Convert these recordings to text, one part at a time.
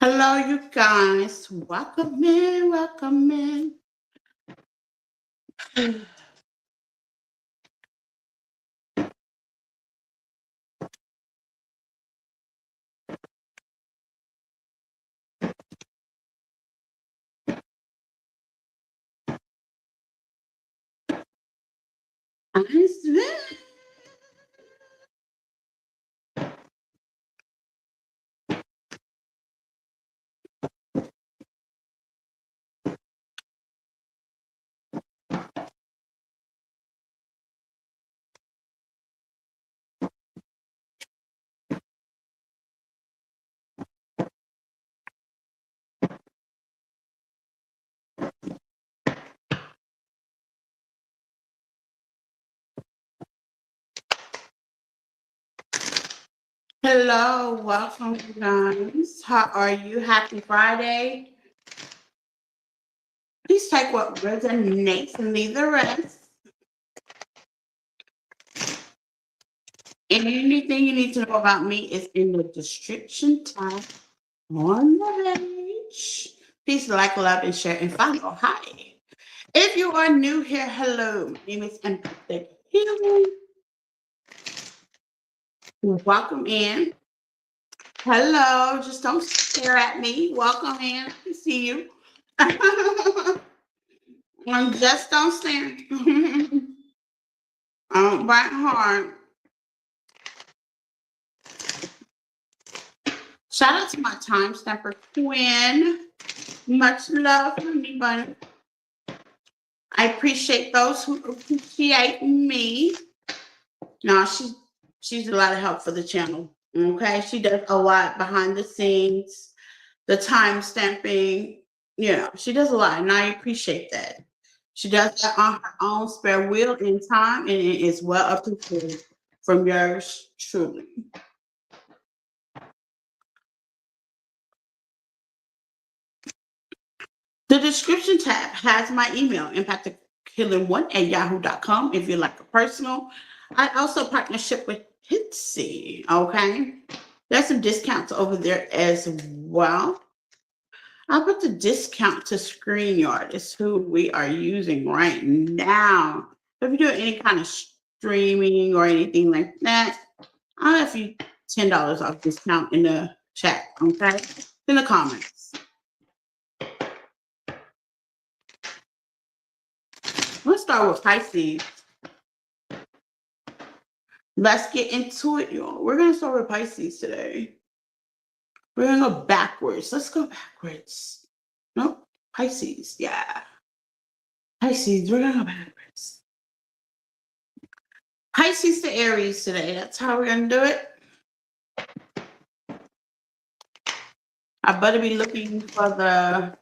Hello, you guys. Welcome in, welcome in. Hello, welcome, you guys. How are you? Happy Friday. Please take what resonates and leave the rest. And anything you need to know about me is in the description tab on the page. Please like, love, and share, and follow. Hi. If you are new here, hello. My name is Empathic Healing. Welcome in. Hello. Just don't stare at me. Welcome in. I can see you. Just don't stare. I don't bite hard. Shout out to my time stamper Quinn. Much love, honey bun. I appreciate those who appreciate me. No, she's a lot of help for the channel. Okay, she does a lot behind the scenes, the time stamping. She does a lot, and I appreciate that. She does that on her own spare wheel and time, and it is well appreciated from yours truly. The description tab has my email, impacthealing1@yahoo.com, if you like a personal. I also partnership with Hitsy, okay? There's some discounts over there as well. I'll put the discount to StreamYard. It's who we are using right now. If you're doing any kind of streaming or anything like that, I'll have you $10 off discount in the chat, okay? In the comments. Let's start with Pisces. Let's get into it, y'all. We're going to start with Pisces today. We're going to go backwards. Let's go backwards. Nope. Pisces. Yeah. Pisces. We're going to go backwards. Pisces to Aries today. That's how we're going to do it. I better be looking for the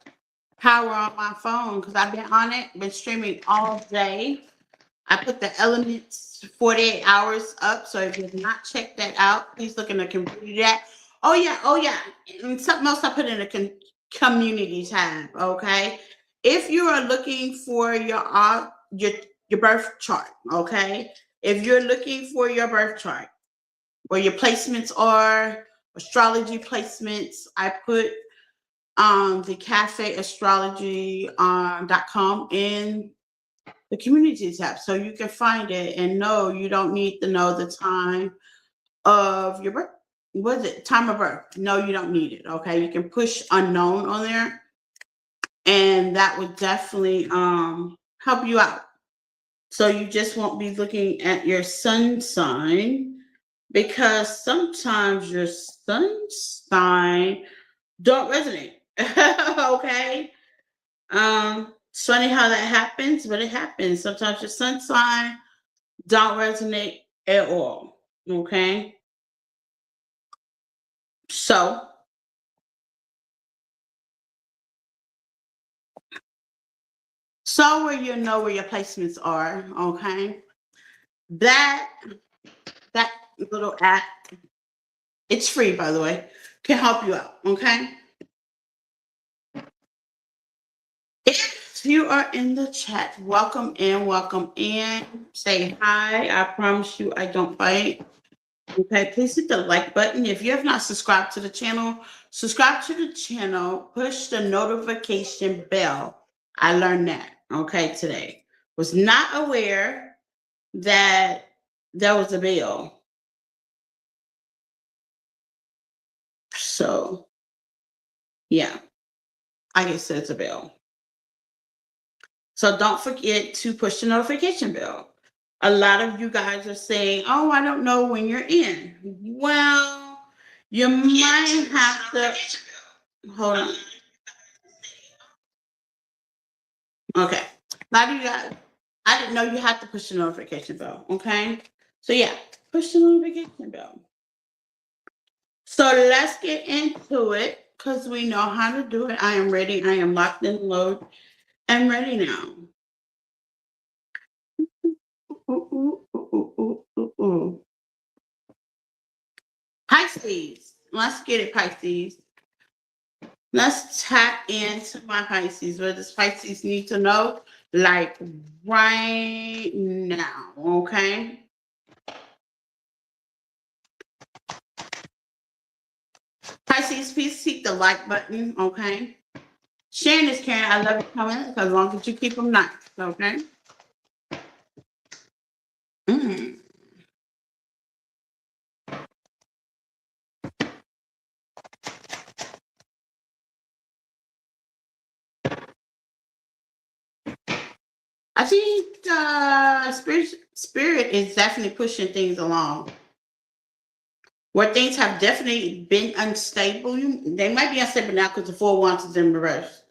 power on my phone because I've been on it, been streaming all day. I put the Elements 48 hours up. So if you've not checked that out, please look in the community that. Oh yeah. And something else I put in the community tab. Okay. If you are looking for your birth chart, okay. If you're looking for your birth chart, where your placements are, astrology placements, I put the cafeastrology.com in the community tab so you can find it. And no, you don't need to know the time of your birth. What is it? Time of birth. No, you don't need it. Okay. You can push unknown on there and that would definitely help you out. So you just won't be looking at your sun sign because sometimes your sun sign don't resonate. Okay. It's funny how that happens, but it happens. Sometimes your sun sign don't resonate at all. Okay. So where you know where your placements are, okay? That little app, it's free, by the way, can help you out, okay? If you are in the chat, welcome in. Say hi. I promise you I don't bite. Okay, please hit the like button. If you have not subscribed to the channel, subscribe to the channel, push the notification bell. I learned that, okay, today. Was not aware that there was a bell. So, yeah, I guess it's a bell. So don't forget to push the notification bell. A lot of you guys are saying, oh, I don't know when you're in. Well, you might have to, hold on. Okay. A lot of you guys, I didn't know you had to push the notification bell. Okay. So yeah, push the notification bell. So let's get into it because we know how to do it. I am ready. I am locked and loaded and ready now. Pisces. Let's get it, Pisces. Let's tap into my Pisces. What does Pisces need to know? Like right now, okay? Pisces, please hit the like button, okay? Sharing is caring. I love your comments because as long as you keep them nice, okay? I think spirit is definitely pushing things along. Where things have definitely been unstable, they might be unstable now because the 4 of Wands is in reverse.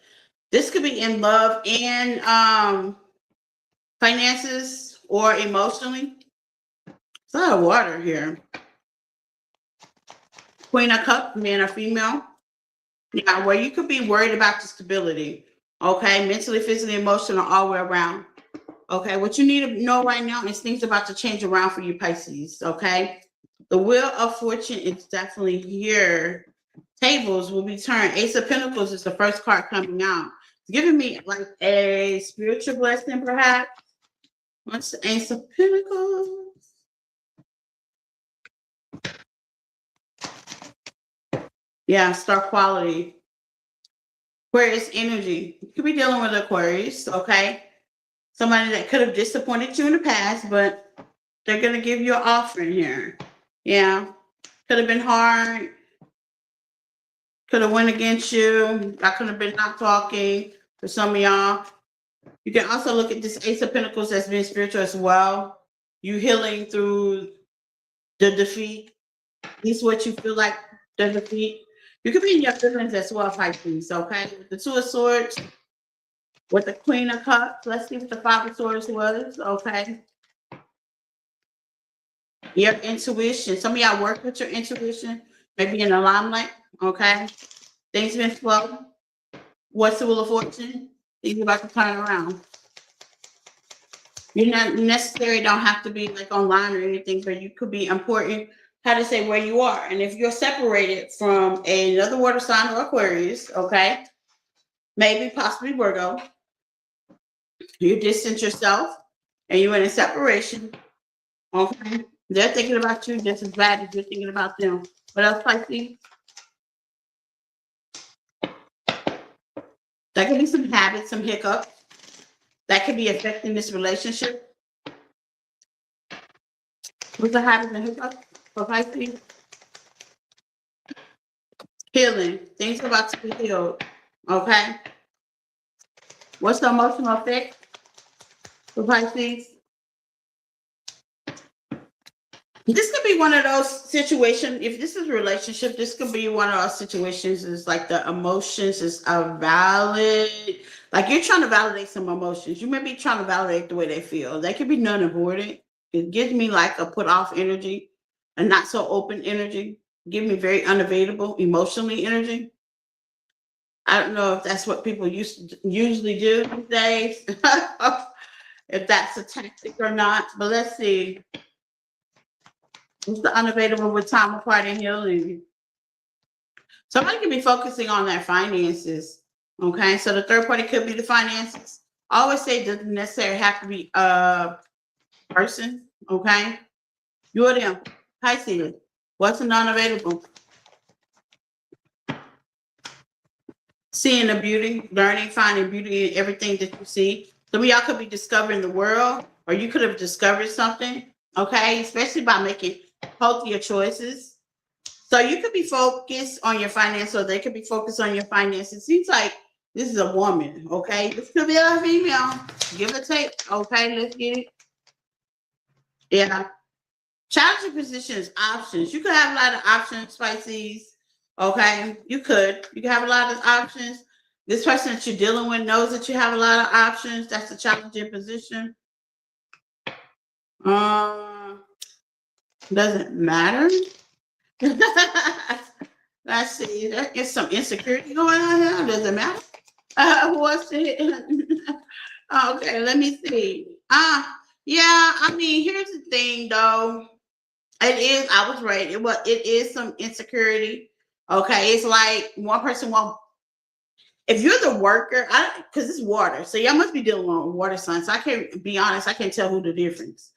This could be in love and finances or emotionally. It's a lot of water here. Queen of Cups, man or female. Yeah, where you could be worried about the stability. Okay, mentally, physically, emotional, all the way around. Okay, what you need to know right now is things about to change around for you, Pisces. Okay, the Wheel of Fortune is definitely here. Tables will be turned. Ace of Pentacles is the first card coming out. It's giving me like a spiritual blessing, perhaps. What's the Ace of Pentacles? Yeah, star quality. Aquarius energy. You could be dealing with Aquarius, okay? Somebody that could have disappointed you in the past, but they're gonna give you an offering here. Yeah. Could have been hard. Could have went against you. I could have been not talking for some of y'all. You can also look at this Ace of Pentacles as being spiritual as well. You healing through the defeat. At least what you feel like the defeat. You could be in your feelings as well, Pisces, okay? With the Two of Swords, with the Queen of Cups. Let's see what the Five of Swords was, okay? Your intuition. Some of y'all work with your intuition, maybe in the limelight, okay? Things been slow. What's the Wheel of Fortune? Things about to turn around. You're not necessarily don't have to be like online or anything, but you could be important. How to say where you are, and if you're separated from another water sign or Aquarius, okay, maybe possibly Virgo, you distance yourself, and you're in a separation. Okay, they're thinking about you just as bad as you're thinking about them. What else, Pisces? That could be some habits, some hiccups that could be affecting this relationship. What's the habits and hiccups for Pisces? Healing. Things are about to be healed. Okay. What's the emotional effect for Pisces? This could be one of those situations. If this is a relationship, this could be one of those situations. Is like the emotions is a valid. Like you're trying to validate some emotions. You may be trying to validate the way they feel. They could be non-avoidant. It gives me like a put off energy, a not so open energy. Give me very unavailable emotionally energy. I don't know if that's what people usually do these days, if that's a tactic or not. But let's see. What's the unavailable with time apart and healing? Somebody could be focusing on their finances. Okay, so the third party could be the finances. I always say it doesn't necessarily have to be a person. Okay, you or them. Pisces. What's the non-available? Seeing the beauty, learning, finding beauty in everything that you see. Some of y'all could be discovering the world, or you could have discovered something, okay? Especially by making healthier choices. So you could be focused on your finances, or they could be focused on your finances. It seems like this is a woman, okay? This could be a female. Give or take, okay? Let's get it. Yeah. Challenging positions, options. You could have a lot of options, Pisces. Okay, you could have a lot of options. This person that you're dealing with knows that you have a lot of options. That's a challenging position. Doesn't matter. Let's see. There is some insecurity going on here. Doesn't matter. What's it? Okay, let me see. Yeah. I mean, here's the thing, though. It is. I was right. It is some insecurity. Okay, it's like one person won't. If you're the worker, because it's water, so y'all must be dealing with water signs. So I can't be honest. I can't tell who the difference.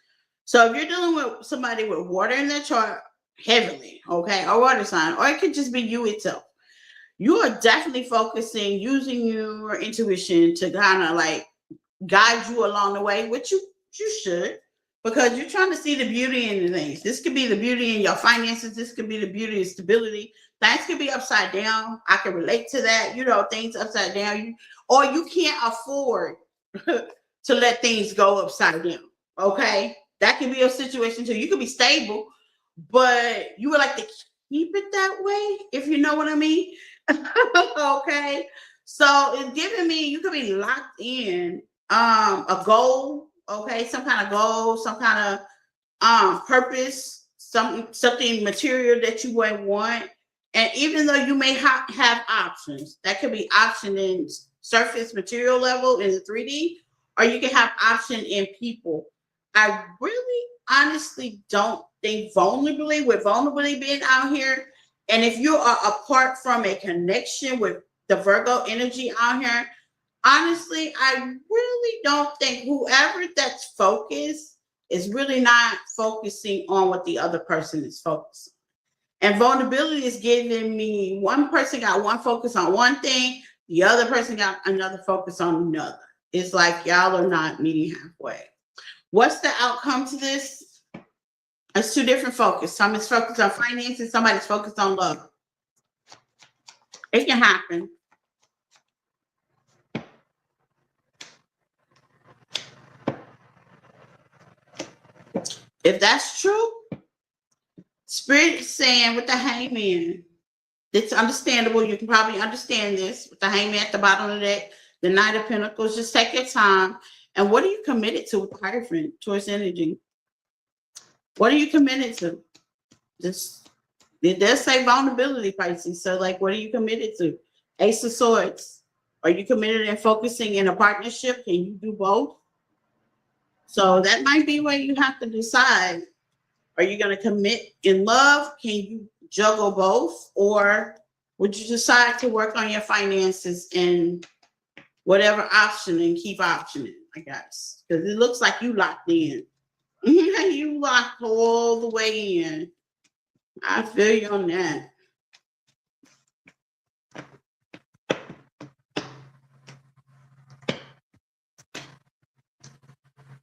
So if you're dealing with somebody with water in their chart heavily, okay, or water sign, or it could just be you itself. You are definitely focusing, using your intuition to kind of like guide you along the way, which you should, because you're trying to see the beauty in the things. This could be the beauty in your finances. This could be the beauty of stability. Things could be upside down. I can relate to that. You know, things upside down. Or you can't afford to let things go upside down. Okay, that can be a situation too. You could be stable, but you would like to keep it that way, if you know what I mean. Okay, so it's giving me you could be locked in a goal, okay, some kind of goal, some kind of purpose, something material that you might want. And even though you may have options, that could be option in surface material level in the 3D, or you can have option in people. I really honestly don't think vulnerability being out here, and if you are apart from a connection with the Virgo energy out here, honestly, I really don't think whoever that's focused is really not focusing on what the other person is focused on. And vulnerability is giving me one person got one focus on one thing, the other person got another focus on another. It's like y'all are not meeting halfway. What's the outcome to this? It's two different focus. Somebody's focused on finances, somebody's focused on love. It can happen. If that's true, Spirit is saying with the hangman, it's understandable. You can probably understand this with the hangman at the bottom of the deck, the Knight of Pentacles. Just take your time. And what are you committed to with the Hierophant towards energy? What are you committed to? Just, it does say vulnerability, Pisces. So, like, what are you committed to? Ace of Swords. Are you committed and focusing in a partnership? Can you do both? So that might be where you have to decide. Are you going to commit in love? Can you juggle both? Or would you decide to work on your finances in whatever option and keep optioning, I guess? Because it looks like you locked in. You locked all the way in. I feel you on that.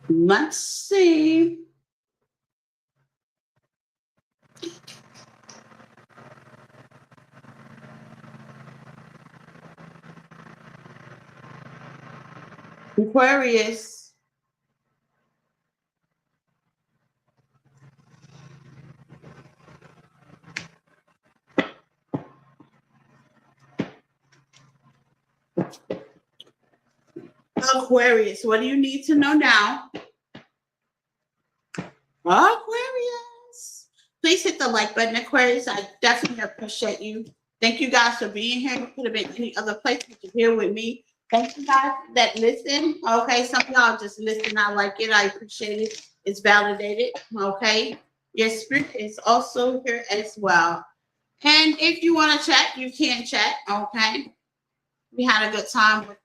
Let's see. Aquarius. Aquarius, what do you need to know now? Aquarius. Please hit the like button, Aquarius. I definitely appreciate you. Thank you guys for being here. You could have been any other place, but you're here with me. Thank you guys that listen. Okay, some of y'all just listen. I like it. I appreciate it. It's validated. Okay. Your spirit is also here as well. And if you want to chat, you can chat. Okay. We had a good time with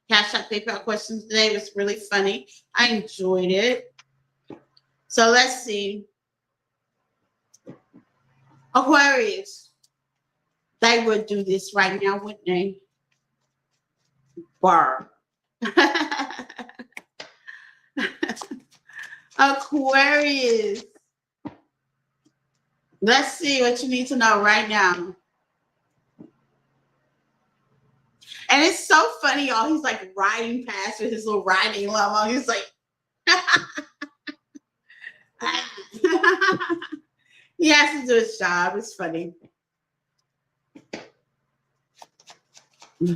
Cash App PayPal questions today. It was really funny. I enjoyed it. So let's see. Aquarius. They would do this right now, wouldn't they? Bar. Aquarius. Let's see what you need to know right now. And it's so funny, y'all. He's like riding past with his little riding limo. He's like, he has to do his job. It's funny. You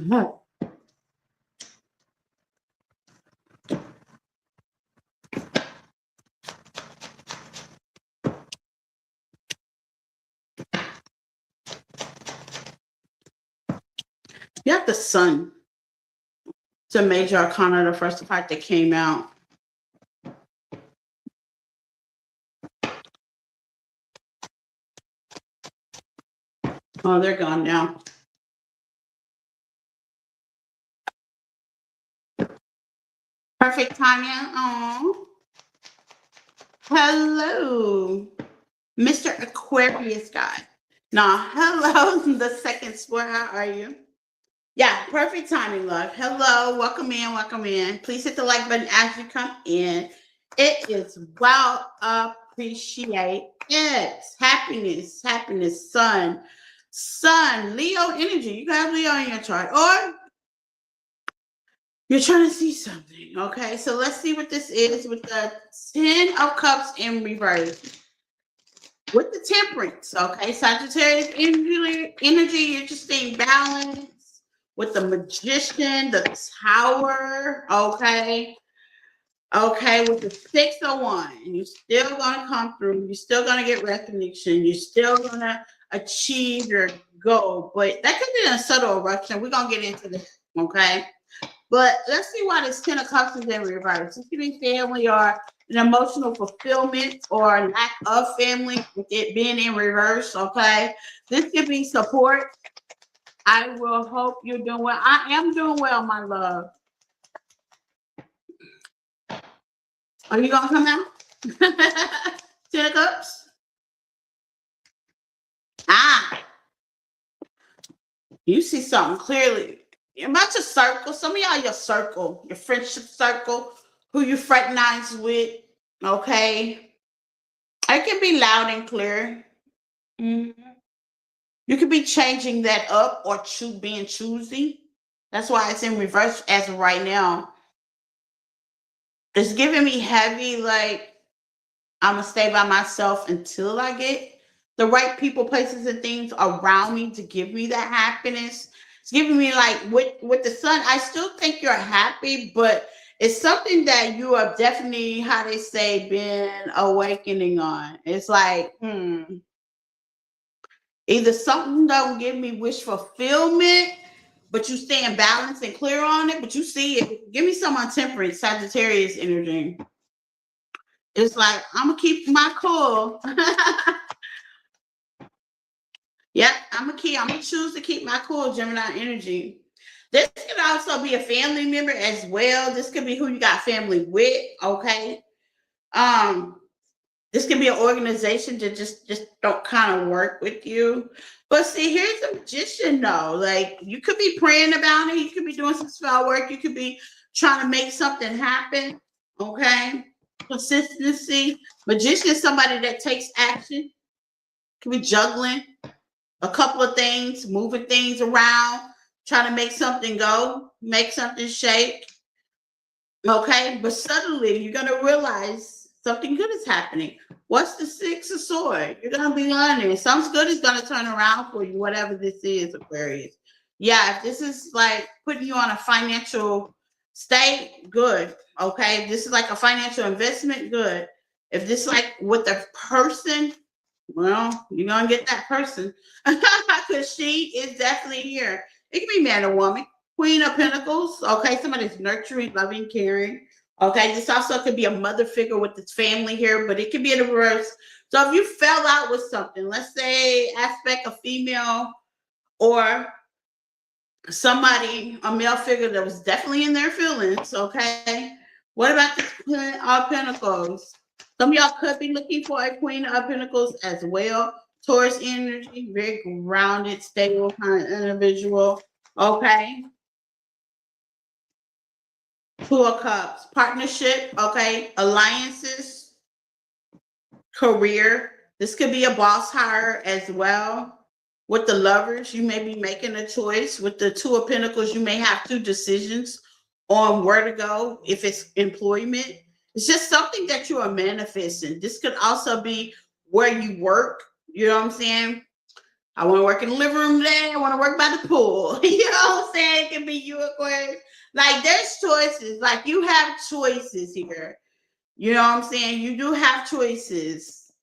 have the Sun. It's a major arcana, the first part that came out. Oh, they're gone now. Perfect, Tanya. Oh, hello, Mr. Aquarius guy. Now, hello, the second square. How are you? Yeah, perfect timing, love. Hello, welcome in, welcome in. Please hit the like button as you come in. It is well appreciated. Happiness, happiness, sun, Leo energy. You got Leo in your chart, or you're trying to see something. Okay, so let's see what this is with the 10 of Cups in reverse. With the Temperance, okay, Sagittarius energy, you're just staying balanced. With the Magician, the Tower, okay. Okay, with the 6 of Wands, you're still gonna come through. You're still gonna get recognition. You're still gonna achieve your goal, but that could be a subtle eruption. We're gonna get into this, okay. But let's see why this 10 of Cups is in reverse. This could be family or an emotional fulfillment or lack of family with it being in reverse, okay? This could be support. I will hope you're doing well. I am doing well, my love. Are you going to come out? 10 of Cups? Ah, you see something clearly. About your circle, some of y'all, your circle, your friendship circle, who you fraternize with, okay? It can be loud and clear. Mhm. You could be changing that up or being choosy. That's why it's in reverse as of right now. It's giving me heavy, like, I'm gonna stay by myself until I get the right people, places, and things around me to give me that happiness. It's giving me like with the sun. I still think you're happy, but it's something that you have definitely, how they say, been awakening on. It's like, either something don't give me wish fulfillment, but you staying balanced and clear on it, but you see it. Give me some on temperance, Sagittarius energy. It's like, I'm gonna keep my cool. Yep, I'm gonna choose to keep my cool, Gemini energy. This could also be a family member as well. This could be who you got family with, okay? Um, this could be an organization that just don't kind of work with you. But see, here's a magician though. Like, you could be praying about it, you could be doing some spell work, you could be trying to make something happen, okay? Consistency. Magician is somebody that takes action, could be juggling a couple of things, moving things around, trying to make something go, make something shake. Okay, but suddenly you're gonna realize something good is happening. What's the Six of Swords? You're gonna be learning. Something good is gonna turn around for you, whatever this is, Aquarius. Yeah, if this is like putting you on a financial state, good. Okay, if this is like a financial investment, good. If this is like with a person, well, you're gonna get that person because she is definitely here. It can be man or woman. Queen of Pentacles. Okay, somebody's nurturing, loving, caring. Okay, this also could be a mother figure with this family here, but it could be in reverse. So if you fell out with something, let's say aspect of female or somebody, a male figure that was definitely in their feelings. Okay, what about this Queen of Pentacles? Some of y'all could be looking for a Queen of Pentacles as well. Taurus energy, very grounded, stable kind of individual. Okay. Two of Cups, partnership, okay, alliances, career. This could be a boss hire as well. With the Lovers, you may be making a choice. With the Two of Pentacles, you may have two decisions on where to go if it's employment. It's just something that you are manifesting. This could also be where you work. You know what I'm saying? I want to work in the living room today. I want to work by the pool. You know what I'm saying? It can be you, Aquarius. Like, there's choices. Like, you have choices here. You know what I'm saying? You do have choices.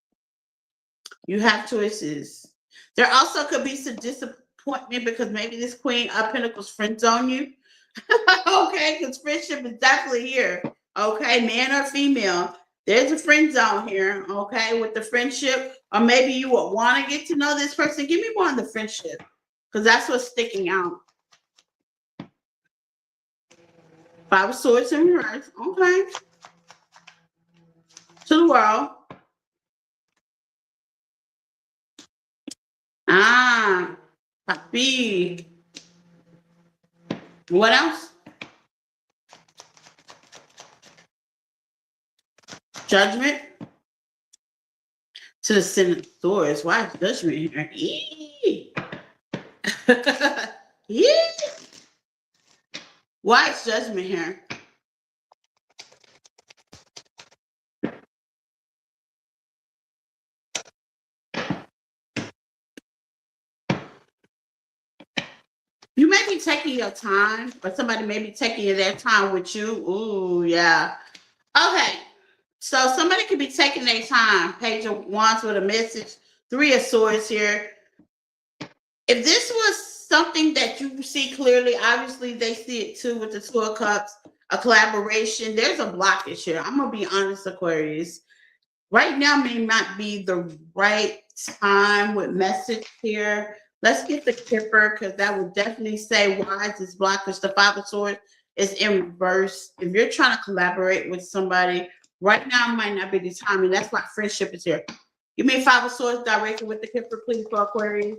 You have choices. There also could be some disappointment because maybe this Queen of Pentacles friends on you. Okay, because friendship is definitely here. Okay, man or female. There's a friend zone here, okay, with the friendship. Or maybe you would want to get to know this person. Give me more on the friendship. Because that's what's sticking out. Five of Swords in reverse. Okay. To the world. Ah, Papi. What else? Judgment. To the Ten of Swords. Why is judgment here? Yeah. Why is judgment here? You may be taking your time, or somebody may be taking their time with you. Ooh, yeah. Okay. So somebody could be taking their time. Page of Wands with a message. Three of Swords here. If this was something that you see clearly, obviously they see it too with the Two of Cups, a collaboration. There's a blockage here. I'm gonna be honest, Aquarius. Right now may not be the right time with message here. Let's get the Kipper because that would definitely say why is this blockage. The Five of Swords is in reverse. If you're trying to collaborate with somebody, right now might not be the time, and that's why friendship is here. Give me 5 of Swords directly with the Kipper, please, for Aquarius.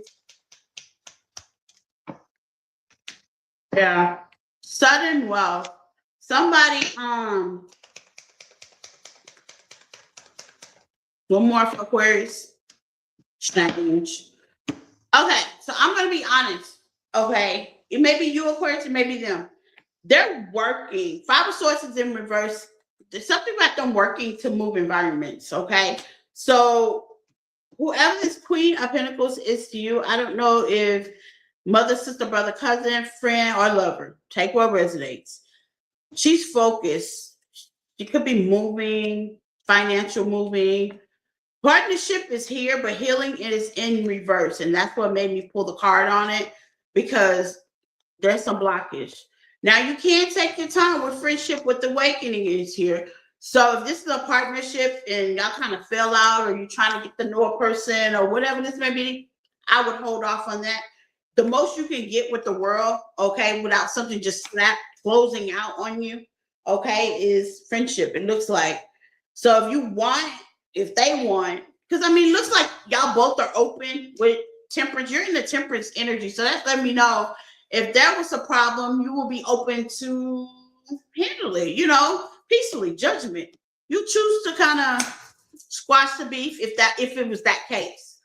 Yeah. Sudden wealth. Somebody, one more for Aquarius. Change. Okay, so I'm gonna be honest. Okay, it may be you, Aquarius, it may be them. They're working. 5 of Swords is in reverse. There's something about them working to move environments. Okay, so whoever this Queen of Pentacles is to you, I don't know if mother, sister, brother, cousin, friend, or lover. Take what resonates. She's focused. She could be moving, financial moving. Partnership is here, but healing is in reverse. And that's what made me pull the card on it, because there's some blockage. Now, you can take your time with friendship with awakening is here. So if this is a partnership and y'all kind of fell out, or you're trying to get to know a person or whatever this may be, I would hold off on that. The most you can get with the world, okay, without something just snap closing out on you, okay, is friendship. It looks like. So if they want, because I mean, it looks like y'all both are open with temperance. You're in the temperance energy. So that's letting me know if there was a problem, you will be open to handle it, peacefully, judgment. You choose to kind of squash the beef if it was that case.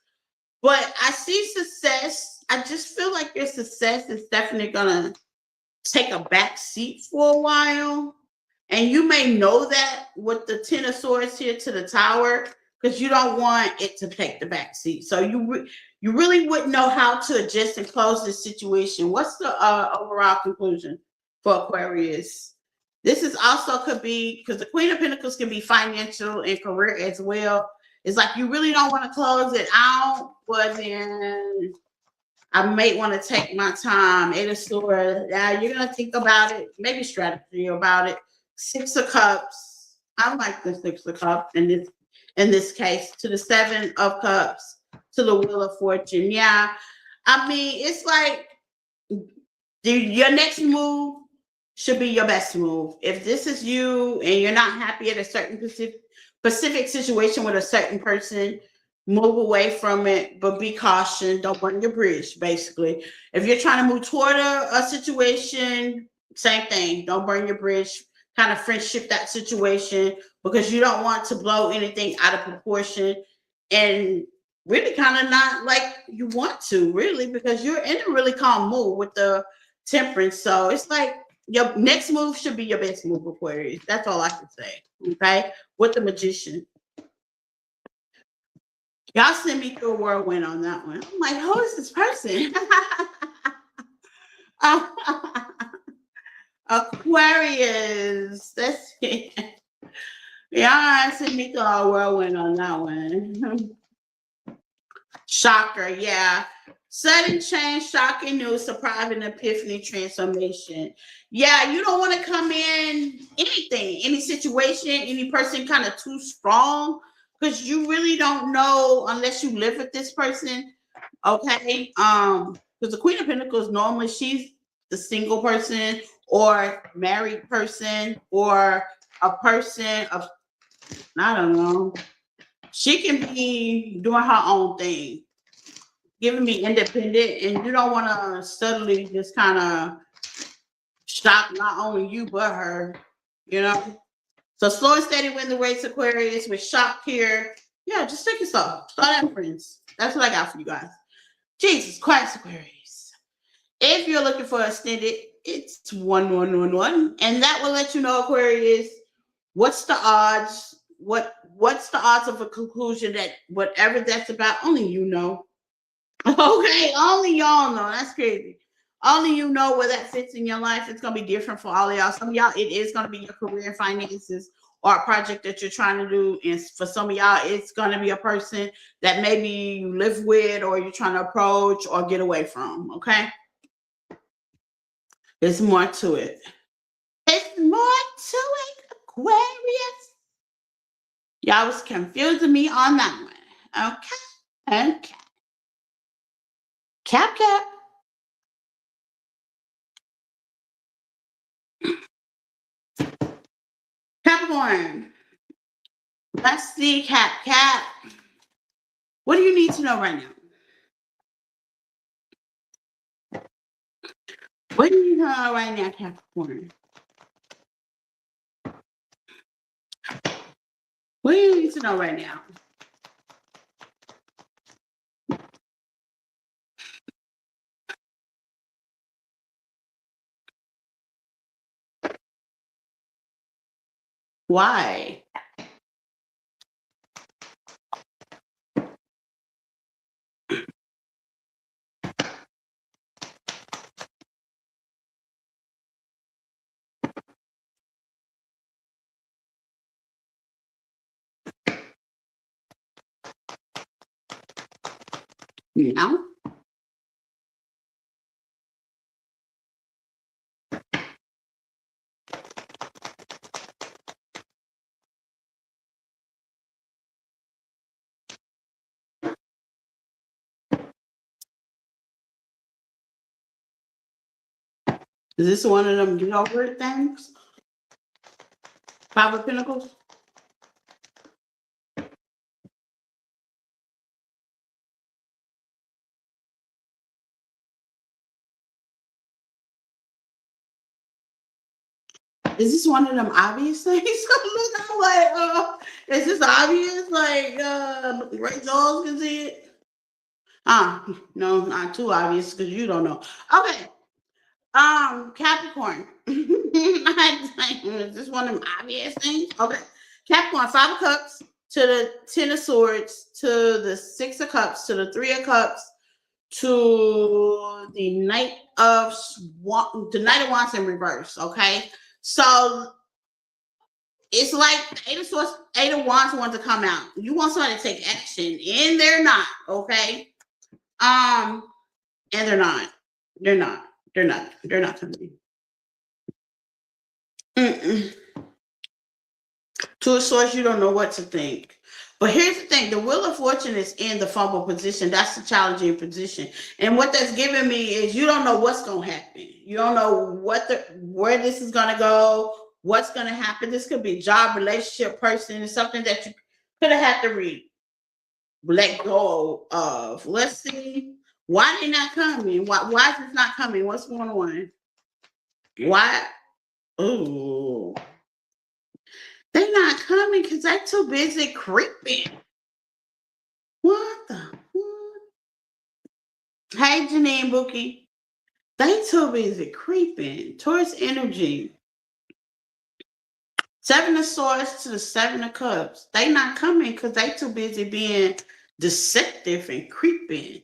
But I see success. I just feel like your success is definitely gonna take a back seat for a while. And you may know that with the 10 of Swords here to the Tower, because you don't want it to take the back seat. So you really wouldn't know how to adjust and close this situation. What's the overall conclusion for Aquarius? This is also could be, because the Queen of Pentacles can be financial and career as well. It's like you really don't want to close it out, but then I may want to take my time. 8 of Swords. Yeah, you're gonna think about it, maybe strategy about it. 6 of Cups. I like the 6 of Cups in this case. To the 7 of Cups. To the Wheel of Fortune. Yeah, I mean, it's like your next move should be your best move. If this is you and you're not happy at a certain specific situation with a certain person, move away from it, but be cautious. Don't burn your bridge, basically. If you're trying to move toward a situation, same thing. Don't burn your bridge. Kind of friendship that situation, because you don't want to blow anything out of proportion and really kind of not like you want to, really, because you're in a really calm mood with the Temperance. So it's like your next move should be your best move, Aquarius. That's all I can say. Okay. With the Magician. Y'all send me through a whirlwind on that one. I'm like, who is this person? Aquarius. That's it. Yeah, send me through a whirlwind on that one. Shocker, yeah. Sudden change, shocking news, surprise, and epiphany, transformation. Yeah, you don't want to come in anything, any situation, any person kind of too strong, because you really don't know unless you live with this person. Okay. Because the Queen of Pentacles, normally she's the single person or married person or a person of, I don't know. She can be doing her own thing, giving me independent, and you don't want to subtly just kind of shock not only you but her, So slow and steady win the race, Aquarius, with shock here. Yeah, just take yourself. Start out, friends. That's what I got for you guys. Jesus Christ, Aquarius. If you're looking for extended, it's 1111, and that will let you know, Aquarius, what's the odds. What's the odds of a conclusion that whatever that's about, only you know. Okay, only y'all know. That's crazy. Only you know where that fits in your life. It's gonna be different for all of y'all. Some of y'all, it is gonna be your career and finances or a project that you're trying to do. And for some of y'all, it's gonna be a person that maybe you live with or you're trying to approach or get away from. Okay. There's more to it. There's more to it, Aquarius. Y'all was confusing me on that one. Okay. Cap. Capricorn. Let's see, Cap. What do you need to know right now? What do you need to know right now, Capricorn? What do you need to know right now? Why? Now? Is this one of them get over it things? Five of Pentacles? Is this one of them obvious things? Look, I'm like, is this obvious? Like, Ray Charles can see it? No, not too obvious because you don't know. Okay. Capricorn. Is this one of them obvious things? Okay. Capricorn, Five of Cups to the Ten of Swords to the Six of Cups to the Three of Cups to the Knight of Wands in reverse. Okay. So it's like the Eight of Wands want to come out. You want somebody to take action, and they're not. Okay. And they're not. They're not. They're not. They're not coming. To a source, you don't know what to think. But here's the thing: the Wheel of Fortune is in the fumble position. That's the challenging position. And what that's giving me is you don't know what's going to happen. You don't know where this is going to go, what's going to happen. This could be job, relationship, person. It's something that you could have had to let go of. Let's see. Why they not coming? Why is this not coming? What's going on? Why? Oh. They're not coming because they're too busy creeping. What the what? Hey, Janine Bookie. They too busy creeping. Taurus energy. Seven of Swords to the Seven of Cups. They not coming because they too busy being deceptive and creeping.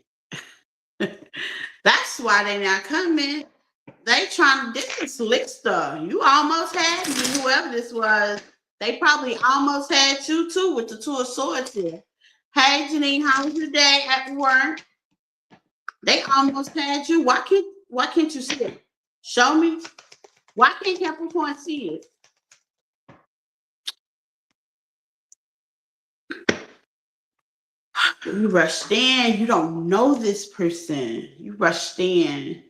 That's why they not coming. They trying to this is slick stuff. You almost had me, whoever this was. They probably almost had you too with the Two of Swords here. Hey Janine, how was your day at work? They almost had you. Why can't you see it? Show me. Why can't Capricorn see it? You rushed in. You don't know this person. You rushed in.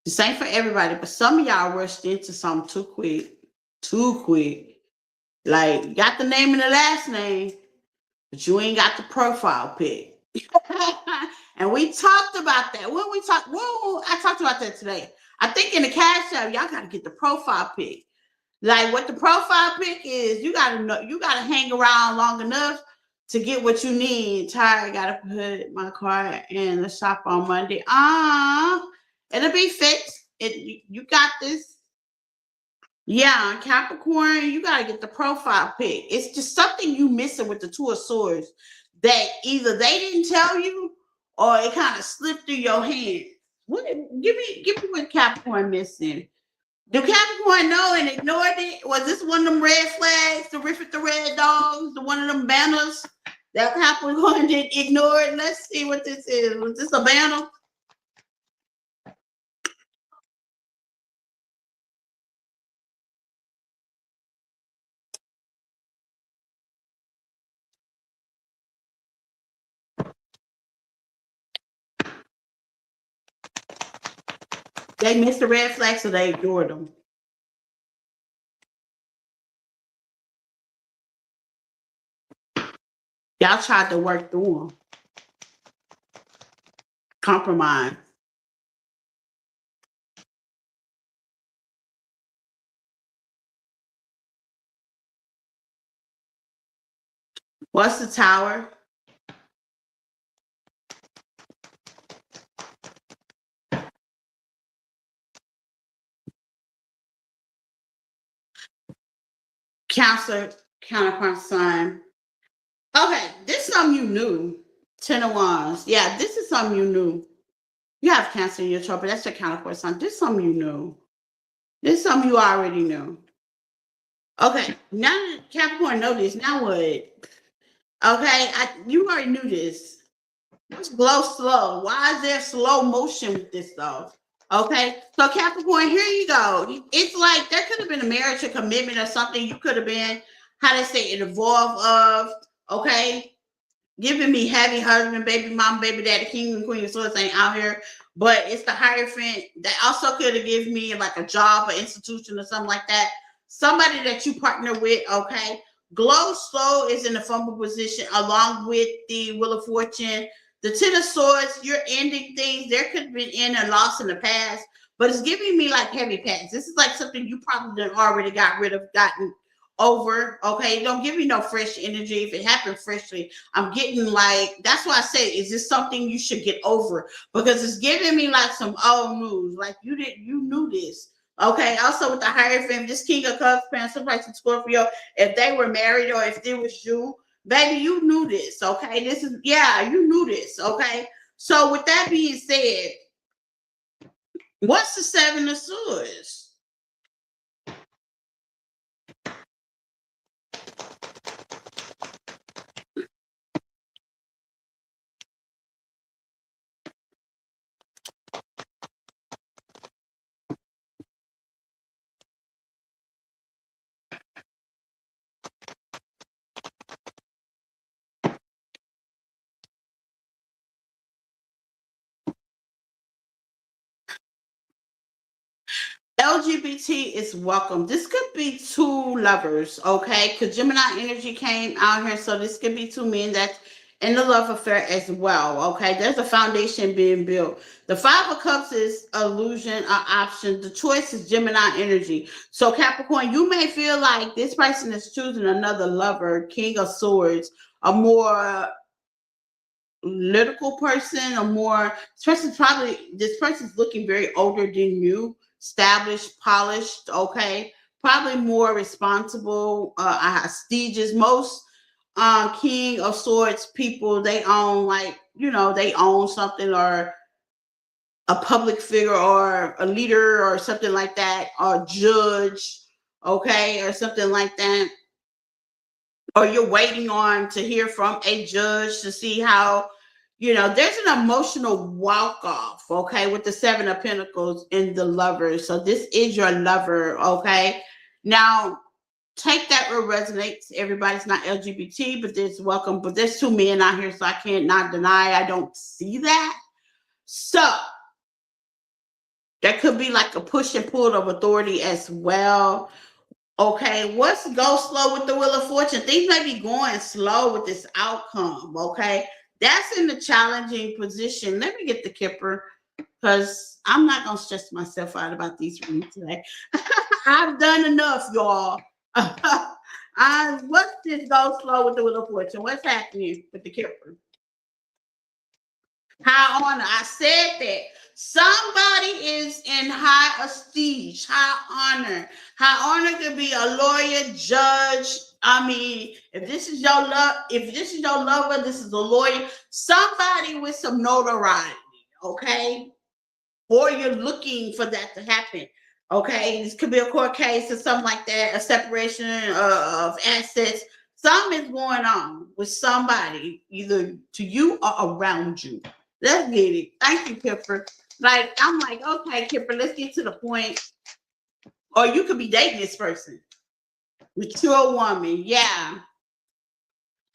This ain't for everybody, but some of y'all rushed into something too quick. Too quick. Like, you got the name and the last name, but you ain't got the profile pic. And we talked about that. I talked about that today. I think in the cash app, y'all got to get the profile pic. Like what the profile pic is, you got to know, you got to hang around long enough to get what you need. Ty, got to put my car in the shop on Monday. It'll be fixed. You got this. Yeah, Capricorn, you got to get the profile pic. It's just something you missing with the Two of Swords that either they didn't tell you or it kind of slipped through your hand. Give me what Capricorn missing. Do Capricorn know and ignored it? Was this one of them red flags, the Riffit the Red Dogs, the one of them banners that Capricorn did ignore it? Let's see what this is. Was this a banner? They missed the red flag, so they ignored them. Y'all tried to work through them. Compromise. What's the tower? Counselor, counterpart sign. Okay, this is something you knew. Ten of Wands. Yeah, this is something you knew. You have Cancer in your chart, but that's your counterpart sign. This is something you knew. This is something you already knew. Okay, now that Capricorn know this, now what? Okay, you already knew this. Let's glow slow. Why is there slow motion with this though? Okay, so Capricorn, here you go. It's like there could have been a marriage, a commitment, or something. You could have been, how they say, it evolved of. Okay, giving me heavy husband, baby mom, baby daddy, king and queen of swords ain't out here. But it's the Hierophant that also could have given me like a job or institution or something like that. Somebody that you partner with, okay? Glow slow is in the fumble position along with the Wheel of Fortune. The Ten of Swords, you're ending things. There could have been in a loss in the past, but it's giving me like heavy pats. This is like something you probably already got rid of, gotten over. Okay, don't give me no fresh energy. If it happened freshly, I'm getting like, that's why I say, is this something you should get over? Because it's giving me like some old news. Like you knew this. Okay. Also with the Hierophant, this King of Cups, Panther, Pisces, Scorpio, if they were married or if it was you, baby, you knew this. Okay. This is, yeah, you knew this. Okay. So with that being said, what's the Seven of Swords? LGBT is welcome. This could be two lovers, okay? Because Gemini energy came out here, so this could be two men that's in the love affair as well, okay? There's a foundation being built. The Five of Cups is illusion, option. The choice is Gemini energy. So Capricorn, you may feel like this person is choosing another lover, King of Swords, a more lyrical person, or more, this person's looking very older than you, established, polished, okay, probably more responsible, prestigious. Most King of Swords people, they own, like, they own something, or a public figure or a leader or something like that, or judge, okay, or something like that, or you're waiting on to hear from a judge to see how, there's an emotional walk off, okay, with the Seven of Pentacles in the lover. So this is your lover, okay? Now, take that where it resonates. Everybody's not LGBT, but there's welcome. But there's two men out here, so I can't not deny I don't see that. So that could be like a push and pull of authority as well. Okay, what's go slow with the Wheel of Fortune? Things may be going slow with this outcome. Okay, that's in the challenging position. Let me get the Kipper, because I'm not gonna stress myself out about these readings today. I've done enough, y'all. What's this go slow with the Wheel of Fortune? What's happening with the Kipper? High honor. I said that. Somebody is in high prestige, high honor. High honor could be a lawyer, judge. I mean, if this is your lover, this is a lawyer. Somebody with some notoriety, okay? Or you're looking for that to happen. Okay, this could be a court case or something like that, a separation of assets. Something is going on with somebody, either to you or around you. Let's get it. Thank you, Kipper. Like, I'm like, okay, Kipper, let's get to the point. Or you could be dating this person. Mature woman, yeah.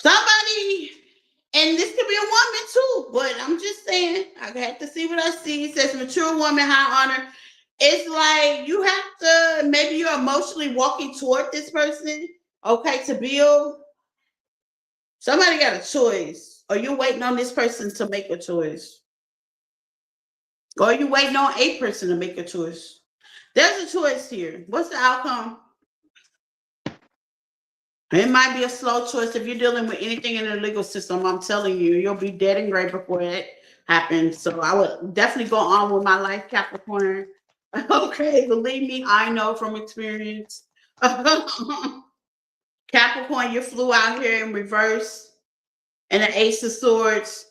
Somebody, and this could be a woman too, but I'm just saying, I have to see what I see. It says mature woman, high honor. It's like you have to, maybe you're emotionally walking toward this person, okay, to build. Somebody got a choice. Or you waiting on this person to make a choice? Or you waiting on a person to make a choice? There's a choice here. What's the outcome? It might be a slow choice. If you're dealing with anything in the legal system, I'm telling you, you'll be dead and gray before it happens. So I would definitely go on with my life, Capricorn. Okay, believe me, I know from experience. Capricorn, you flew out here in reverse and the Ace of Swords.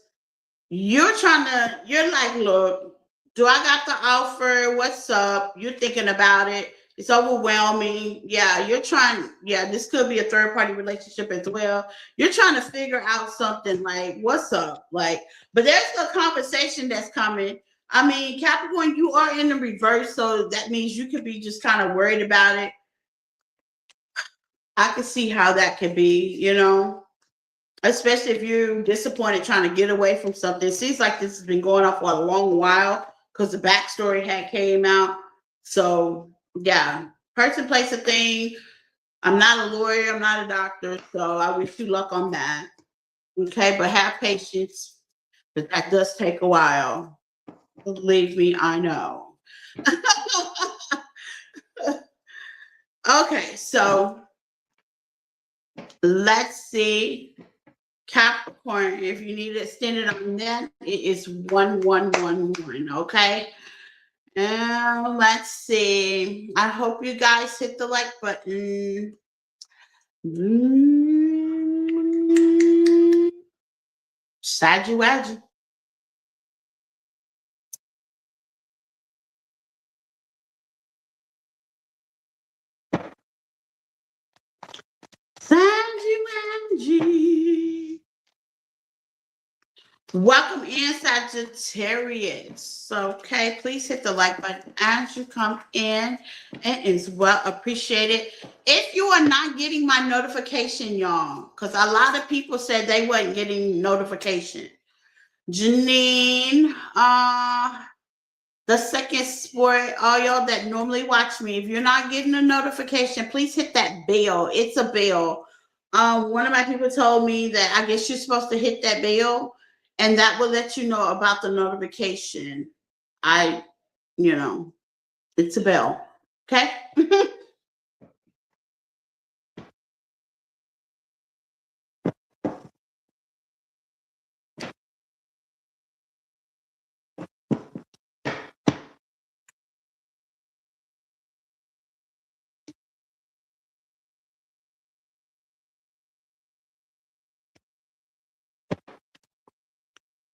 You're like, look, do I got the offer? What's up? You're thinking about it. It's overwhelming. Yeah, this could be a third party relationship as well. You're trying to figure out something like, what's up? Like, but there's a conversation that's coming. I mean, Capricorn, you are in the reverse, so that means you could be just kind of worried about it. I could see how that could be, especially if you're disappointed trying to get away from something. It seems like this has been going on for a long while because the backstory had came out. So yeah, person, place, a thing. I'm not a lawyer. I'm not a doctor. So I wish you luck on that. Okay, but have patience. But that does take a while. Believe me, I know. Okay, so let's see. Capricorn, if you need it extended on that, it is 1111. Okay. And let's see. I hope you guys hit the like button. Sadgy wadgy. Sadgy wadgy. Welcome in, Sagittarius. Okay, please hit the like button as you come in. It is well appreciated. If you are not getting my notification, y'all, because a lot of people said they weren't getting notification. Janine, the second sport, all y'all that normally watch me, if you're not getting a notification, please hit that bell. It's a bell. One of my people told me that I guess you're supposed to hit that bell and that will let you know about the notification. It's a bell. Okay.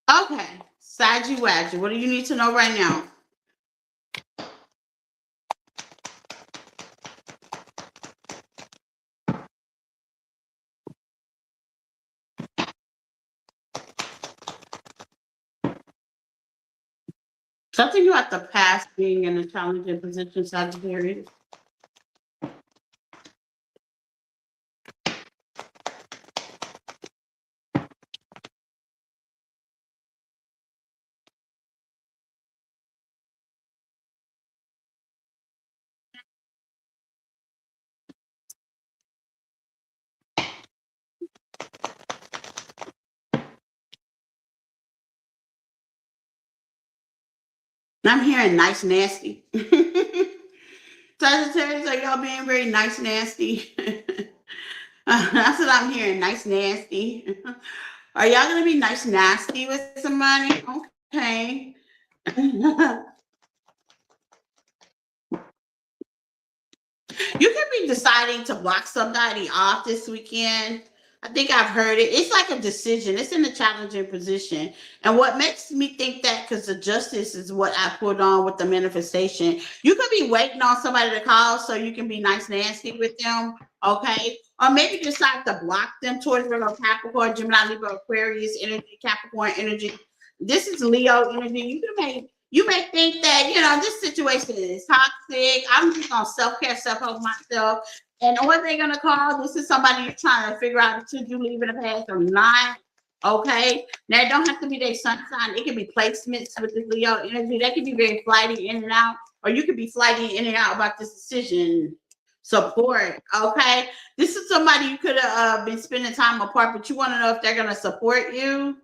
Okay. Saji Wadgy, what do you need to know right now? Something about the past being in a challenging position, Sagittarius. I'm hearing nice, nasty. Sagittarius, are y'all being very nice, nasty? That's what I'm hearing, nice, nasty. Are y'all going to be nice, nasty with somebody? Okay. You could be deciding to block somebody off this weekend. I think I've heard it. It's like a decision. It's in a challenging position. And what makes me think that, because the justice is what I put on with the manifestation, you could be waiting on somebody to call so you can be nice, nasty with them. Okay. Or maybe decide to block them towards Virgo, Capricorn, Gemini, Libra, Aquarius energy, Capricorn energy. This is Leo energy. You may think that, this situation is toxic. I'm just going to self-care, self-help myself. And what they're going to call, this is somebody you're trying to figure out should you leave in the past or not. Okay. Now, it don't have to be their sun sign. It can be placements with this Leo energy. That can be very flighty in and out. Or you could be flighty in and out about this decision. Support. Okay. This is somebody you could have been spending time apart, but you want to know if they're going to support you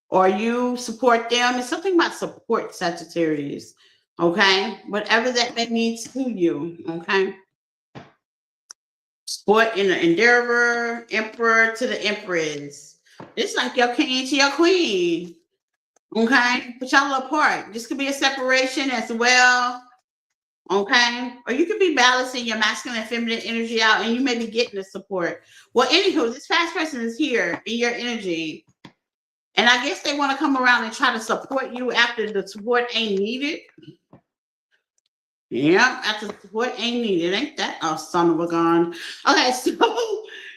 or you support them. It's something about support, Sagittarius. Okay. Whatever that means to you. Okay. Support in the endeavor, emperor to the empress. It's like your king to your queen. Okay. But y'all apart. This could be a separation as well. Okay. Or you could be balancing your masculine and feminine energy out and you may be getting the support. Well, anywho, this past person is here in your energy. And I guess they want to come around and try to support you after the support ain't needed. Yeah, after the support ain't needed. Ain't that a son of a gun? Okay, so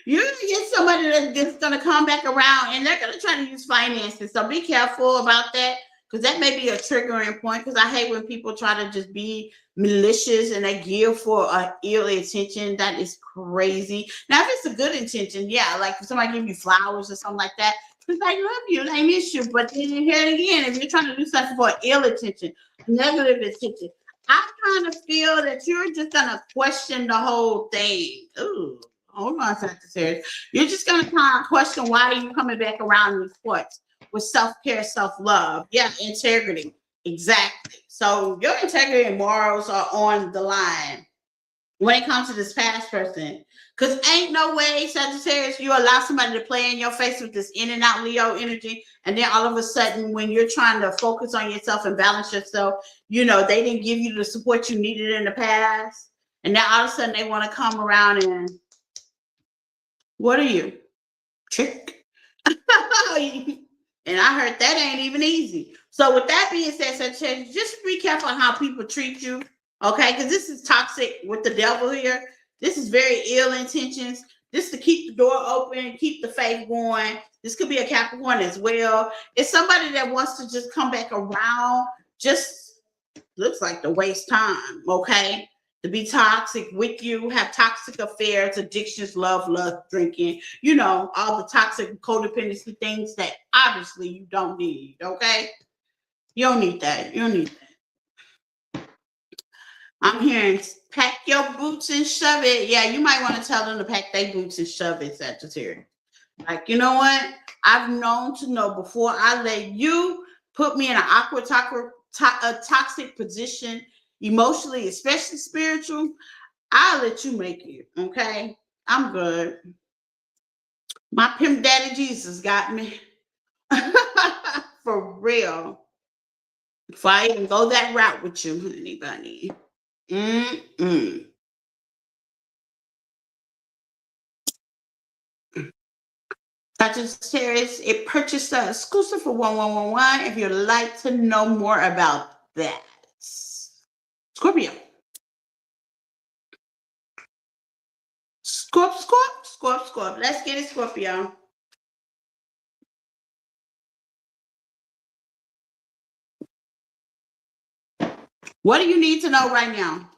you're going to get somebody that's going to come back around and they're going to try to use finances. So be careful about that because that may be a triggering point because I hate when people try to just be malicious and they give for an ill intention. That is crazy. Now, if it's a good intention, yeah, like if somebody give you flowers or something like that, because I love you and I miss you. But then you hear it again, if you're trying to do something for ill intention, negative intention, I kind of feel that you're just going to question the whole thing. Ooh, hold on, Sagittarius. You're just going to kind of question why are you coming back around these points with self-care, self-love. Yeah, integrity. Exactly. So your integrity and morals are on the line when it comes to this past person. Because ain't no way, Sagittarius, you allow somebody to play in your face with this in and out Leo energy. And then all of a sudden, when you're trying to focus on yourself and balance yourself, you know, they didn't give you the support you needed in the past. And now all of a sudden they want to come around and, what are you? Trick. And I heard that ain't even easy. So with that being said, Sagittarius, just be careful how people treat you. Okay, because this is toxic with the devil here. This is very ill intentions. This to keep the door open, keep the faith going. This could be a Capricorn as well. It's somebody that wants to just come back around. Just looks like to waste time. Okay, to be toxic with you, have toxic affairs, addictions, love, lust, drinking. You know, all the toxic codependency things that obviously you don't need. Okay, you don't need that. You don't need that. I'm hearing pack your boots and shove it. Yeah, you might want to tell them to pack their boots and shove it, Sagittarius. Like, you know what? I've known to know before I let you put me in an awkward, toxic position, emotionally, especially spiritual, I'll let you make it. Okay? I'm good. My pimp daddy Jesus got me. For real. If I even go that route with you, honey bunny. Mm-mm. Sagittarius, it purchased an exclusive for 1111 if you'd like to know more about that. Scorpio. Scorp. Let's get it, Scorpio. What do you need to know right now?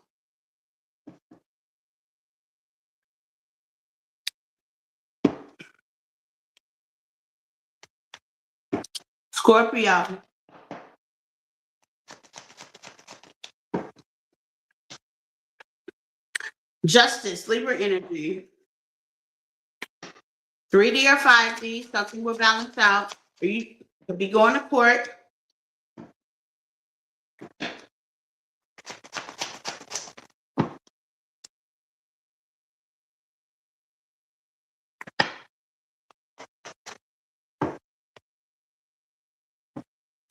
Scorpio. Justice, Libra energy. 3D or 5D, something will balance out. You could be going to court.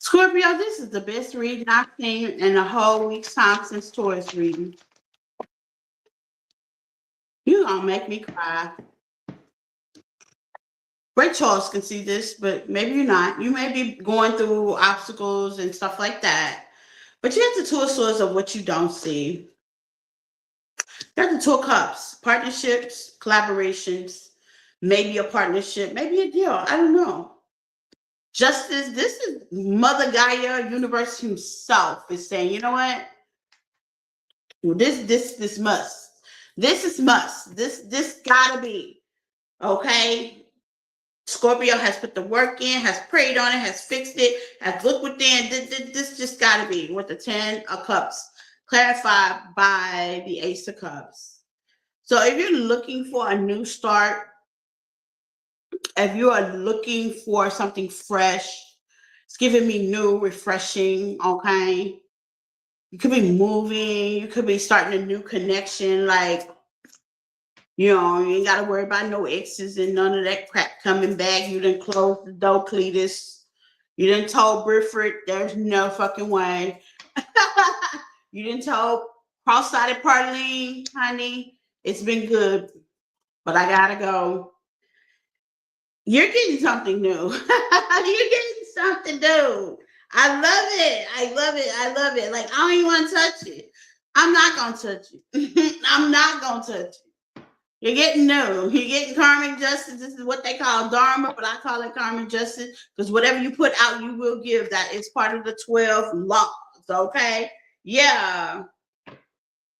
Scorpio, this is the best reading I've seen in a whole week's time since Taurus reading. You're going to make me cry. Great Charles can see this, but maybe you're not. You may be going through obstacles and stuff like that. But you have the Two of Swords of what you don't see. You have the Two of Cups, partnerships, collaborations, maybe a partnership, maybe a deal. I don't know. Justice, this is Mother Gaia, universe himself is saying, you know what? This must. This is must. This gotta be. Okay. Scorpio has put the work in, has prayed on it, has fixed it, has looked within. This just gotta be with the 10 of Cups. clarified by the Ace of Cups. So if you're looking for a new start, if you are looking for something fresh, it's giving me new, refreshing, okay? You could be moving, you could be starting a new connection, like, you know, you ain't got to worry about no exes and none of that crap coming back. You done closed the door, Cletus. You done told Brifford there's no fucking way. You done told cross-sided Parlene, honey, it's been good, but I gotta go. You're getting something new. You're getting something new. I love it. I love it. I love it. Like, I don't even want to touch it. I'm not going to touch it. I'm not going to touch it. You're getting new. You're getting karmic justice. This is what they call dharma, but I call it karmic justice because whatever you put out, you will give. That is part of the 12 laws. Okay? Yeah.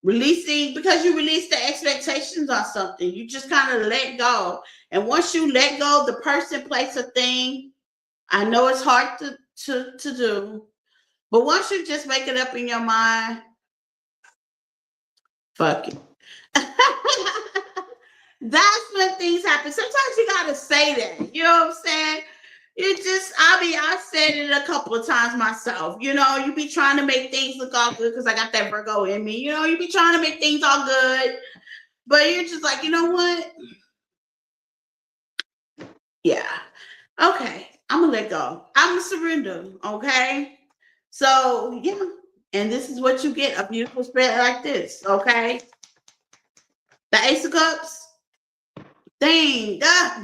Releasing, because you release the expectations on something. You just kind of let go. And once you let go, the person, place, a thing, I know it's hard to do, but once you just make it up in your mind, fuck it. That's when things happen. Sometimes you gotta say that. You know what I'm saying? It just, I said it a couple of times myself. You know, you be trying to make things look all good because I got that Virgo in me. You know, you be trying to make things all good, but you're just like, you know what? Yeah. Okay. I'm gonna let go. I'm gonna surrender. Okay. So yeah. And this is what you get, a beautiful spread like this. Okay. The Ace of Cups. Dang,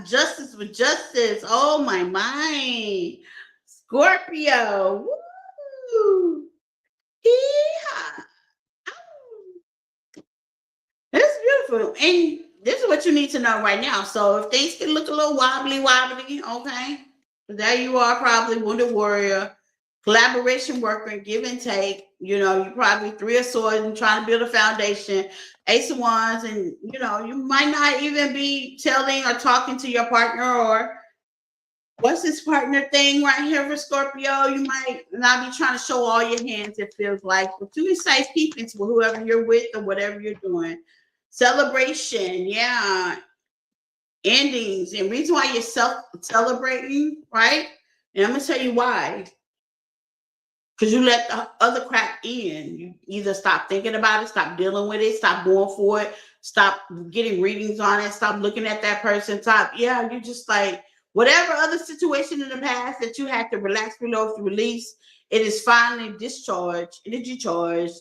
justice with justice. Oh my mind. Scorpio. Woo. Yeehaw. That's beautiful. And this is what you need to know right now. So if things can look a little wobbly, okay. There you are, probably Wounded Warrior, collaboration worker, give and take. You know, you probably 3 of Swords and trying to build a foundation. Ace of Wands, and you know, you might not even be telling or talking to your partner, or what's this partner thing right here for Scorpio? You might not be trying to show all your hands, it feels like, but you can say keeping to whoever you're with or whatever you're doing. Celebration, yeah. Endings, and reason why you're celebrating, right? And I'm gonna tell you why. Because you let the other crap in. You either stop thinking about it, stop dealing with it, stop going for it, stop getting readings on it, stop looking at that person, yeah, you just like whatever other situation in the past that you had to relax, below, release, it is finally discharged, energy charged,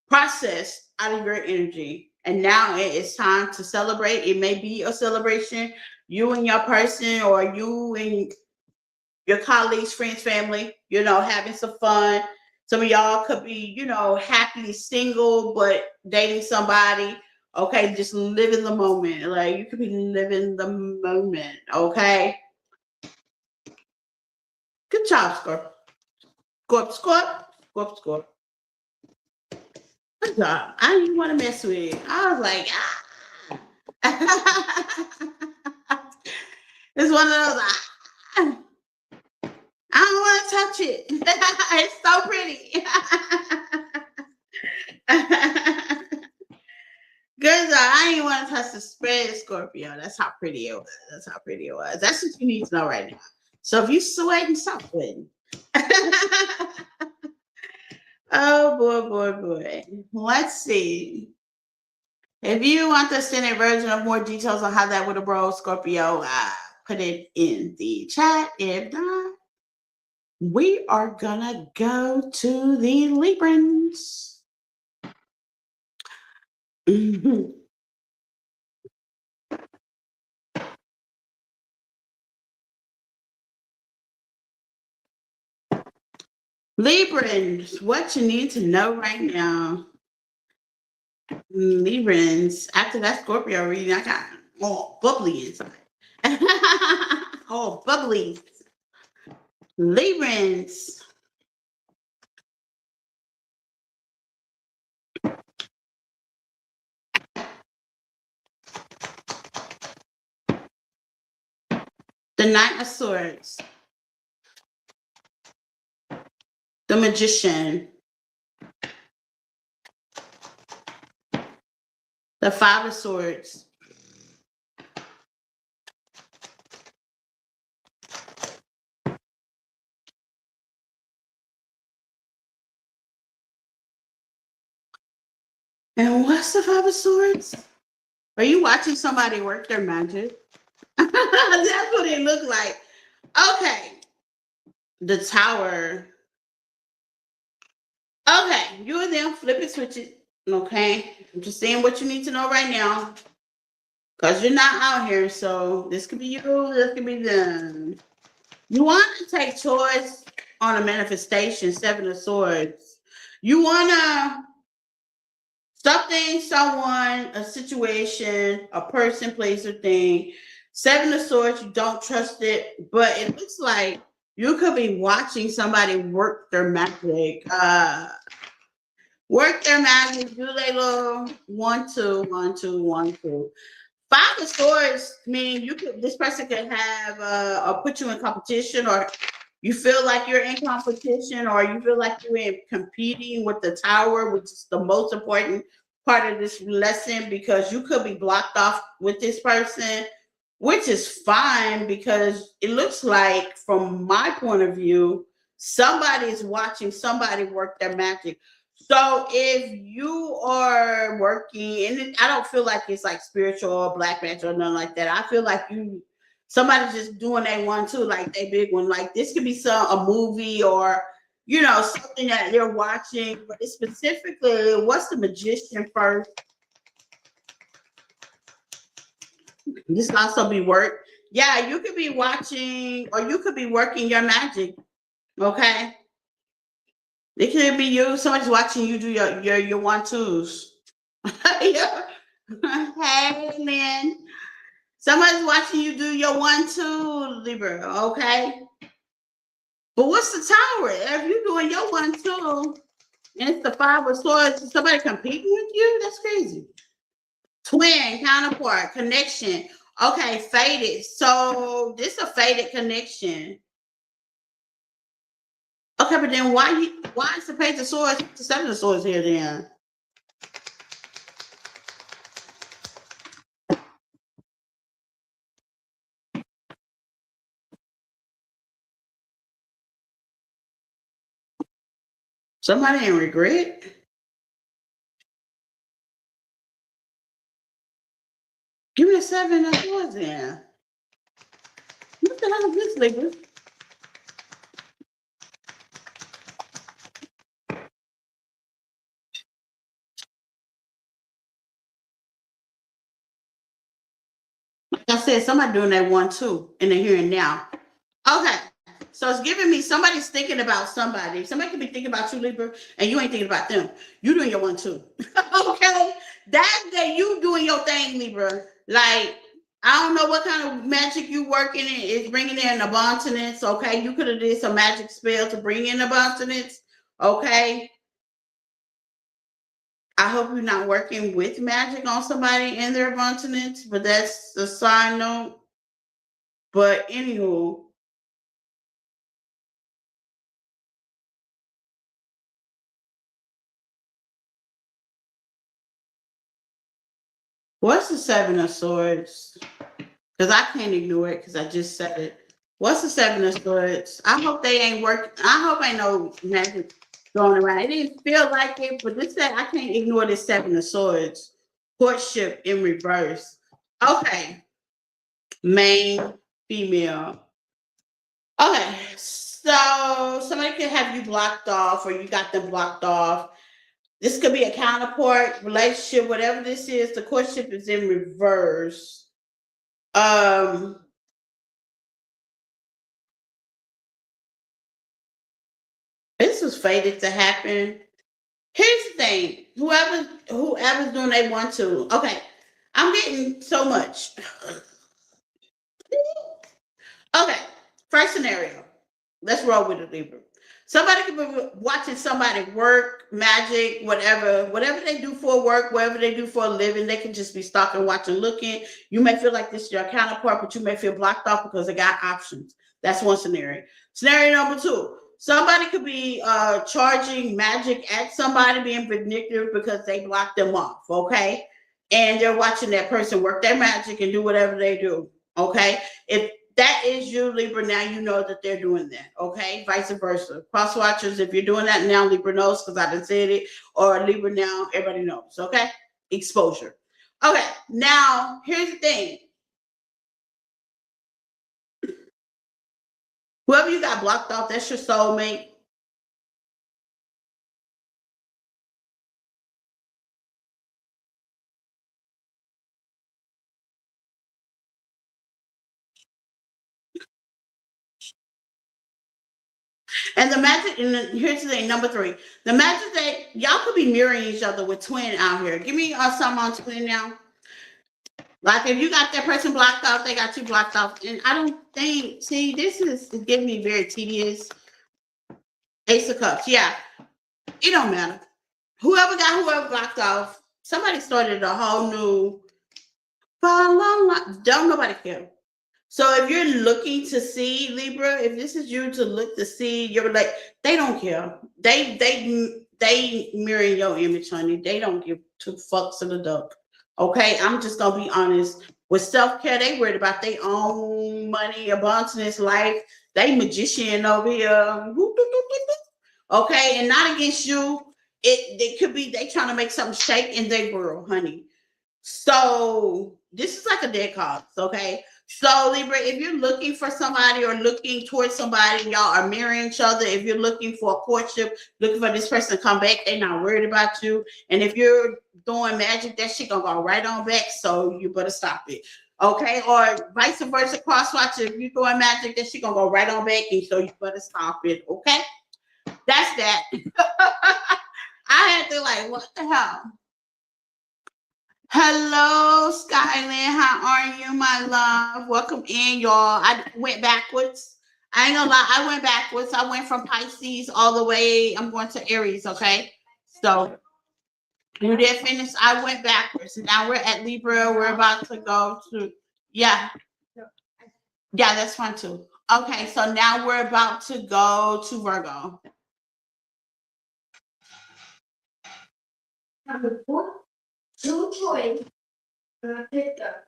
processed out of your energy. And now it's time to celebrate. It may be a celebration, you and your person, or you and your colleagues, friends, family, you know, having some fun. Some of y'all could be, you know, happily single, but dating somebody. Okay, just living the moment. Like, you could be living the moment. Okay. Good job, Scorp. Scorp. Good job. I didn't want to mess with it. I was like, It's one of those. I don't want to touch it. It's so pretty. Good job. I didn't want to touch the spread, Scorpio. That's how pretty it was. That's how pretty it was. That's what you need to know right now. So if you sweating, stop sweating. Oh boy. Let's see. If you want the extended version of more details on how that would have rolled, Scorpio, put it in the chat. If not, we are gonna go to the Librans. Librans, what you need to know right now. Librans, after that Scorpio reading, I got all bubbly inside. All bubbly. Librans. The Knight of Swords. The Magician. The Five of Swords. And what's the Five of Swords? Are you watching somebody work their magic? That's what it looked like. Okay. The Tower. Okay, you and them flip it, switch it. Okay. I'm just saying what you need to know right now. Because you're not out here. So this could be you, this could be them. You want to take choice on a manifestation, Seven of Swords. You want to something, someone, a situation, a person, place, or thing. Seven of Swords, you don't trust it, but it looks like you could be watching somebody work their magic. Work their magic, do they little 1, 2, 1, 2, 1, 2. Five of Swords mean you could. This person could have or put you in competition, or you feel like you're in competition, or you feel like you're in competing with the Tower, which is the most important part of this lesson, because you could be blocked off with this person, which is fine because it looks like, from my point of view, somebody is watching somebody work their magic. So if you are working, and I don't feel like it's like spiritual or black magic or nothing like that. I feel like somebody's just doing a 1, 2, like they big one. Like this could be a movie or something that they're watching. But it's specifically, what's the Magician first? This can also be work. Yeah, you could be watching or you could be working your magic. Okay. It could be you. Somebody's watching you do your 1, 2s. Yeah. Hey, Lynn. Somebody's watching you do your 1, 2, Libra. Okay. But what's the Tower? If you're doing your 1, 2, and it's the Five of Swords, is somebody competing with you? That's crazy. Twin, counterpart, connection. Okay, faded. So this is a faded connection. Okay, but then why is the Page of Swords, the Seven of Swords here then? Somebody in regret? Give me a Seven of Swords then. What the hell is this, Libra? Like I said, somebody doing that 1, 2 in the here and now. Okay. So it's giving me somebody's thinking about somebody. Somebody could be thinking about you, Libra, and you ain't thinking about them. You doing your 1, 2. Okay. That you doing your thing, Libra. Like, I don't know what kind of magic you working in. It's bringing in abundance. Okay. You could have did some magic spell to bring in abundance. Okay. I hope you're not working with magic on somebody in their abundance, but that's a side note. But anywho, what's the Seven of Swords? Because I can't ignore it because I just said it. What's the Seven of Swords? I hope they ain't working. I hope ain't no magic going around. It didn't feel like it, but this said I can't ignore this Seven of Swords. Courtship in reverse. Okay. Main, female. Okay. So somebody could have you blocked off or you got them blocked off. This could be a counterpart, relationship, whatever this is. The courtship is in reverse. This was fated to happen. Here's the thing: whoever's doing they want to. Okay, I'm getting so much. Okay, first scenario. Let's roll with it, Libra. Somebody could be watching somebody work, magic, whatever they do for work, whatever they do for a living. They can just be stalking, watching, looking. You may feel like this is your counterpart, but you may feel blocked off because they got options. That's one scenario. Scenario number 2. Somebody could be charging magic at somebody, being vindictive because they blocked them off. Okay. and they're watching that person work their magic and do whatever they do. Okay. If that is you, Libra, now you know that they're doing that. Okay. Vice versa. Cross watchers, if you're doing that now, Libra knows because I done said it, or Libra now, everybody knows. Okay. Exposure. Okay. Now, here's the thing. Whoever you got blocked off, that's your soulmate. And the magic, and here's the thing, number 3. The magic that y'all could be mirroring each other with twin out here. Give me some on twin now. Like if you got that person blocked off, they got you blocked off. And I don't think, see, this is giving me very tedious. Ace of Cups, yeah. It don't matter. Whoever got whoever blocked off, somebody started a whole new, don't nobody care. So if you're looking to see Libra, if this is you to look to see, you're like, they don't care. They mirror your image, honey. They don't give 2 fucks in the duck. Okay, I'm just gonna be honest. With self-care, they worried about their own money, abundance, life. They magician over here. Okay, and not against you. It could be they trying to make something shake in their world, honey. So this is like a dead card, okay? So Libra, if you're looking for somebody or looking towards somebody, y'all are mirroring each other. If you're looking for a courtship, looking for this person to come back, they're not worried about you. And if you're doing magic, that shit gonna go right on back. So you better stop it. Okay, or vice versa, cross watch. If you're doing magic, that shit gonna go right on back, and so you better stop it. Okay, that's that. I had to like, what the hell? Hello, Skyland. How are you, my love? Welcome in, y'all. I went backwards. I ain't gonna lie, I went backwards. I went from Pisces all the way. I'm going to Aries, okay? So you did finish. I went backwards. Now we're at Libra. We're about to go to, yeah. Yeah, that's fun too. Okay, so now we're about to go to Virgo. Number 4, 2 choice. Pick up.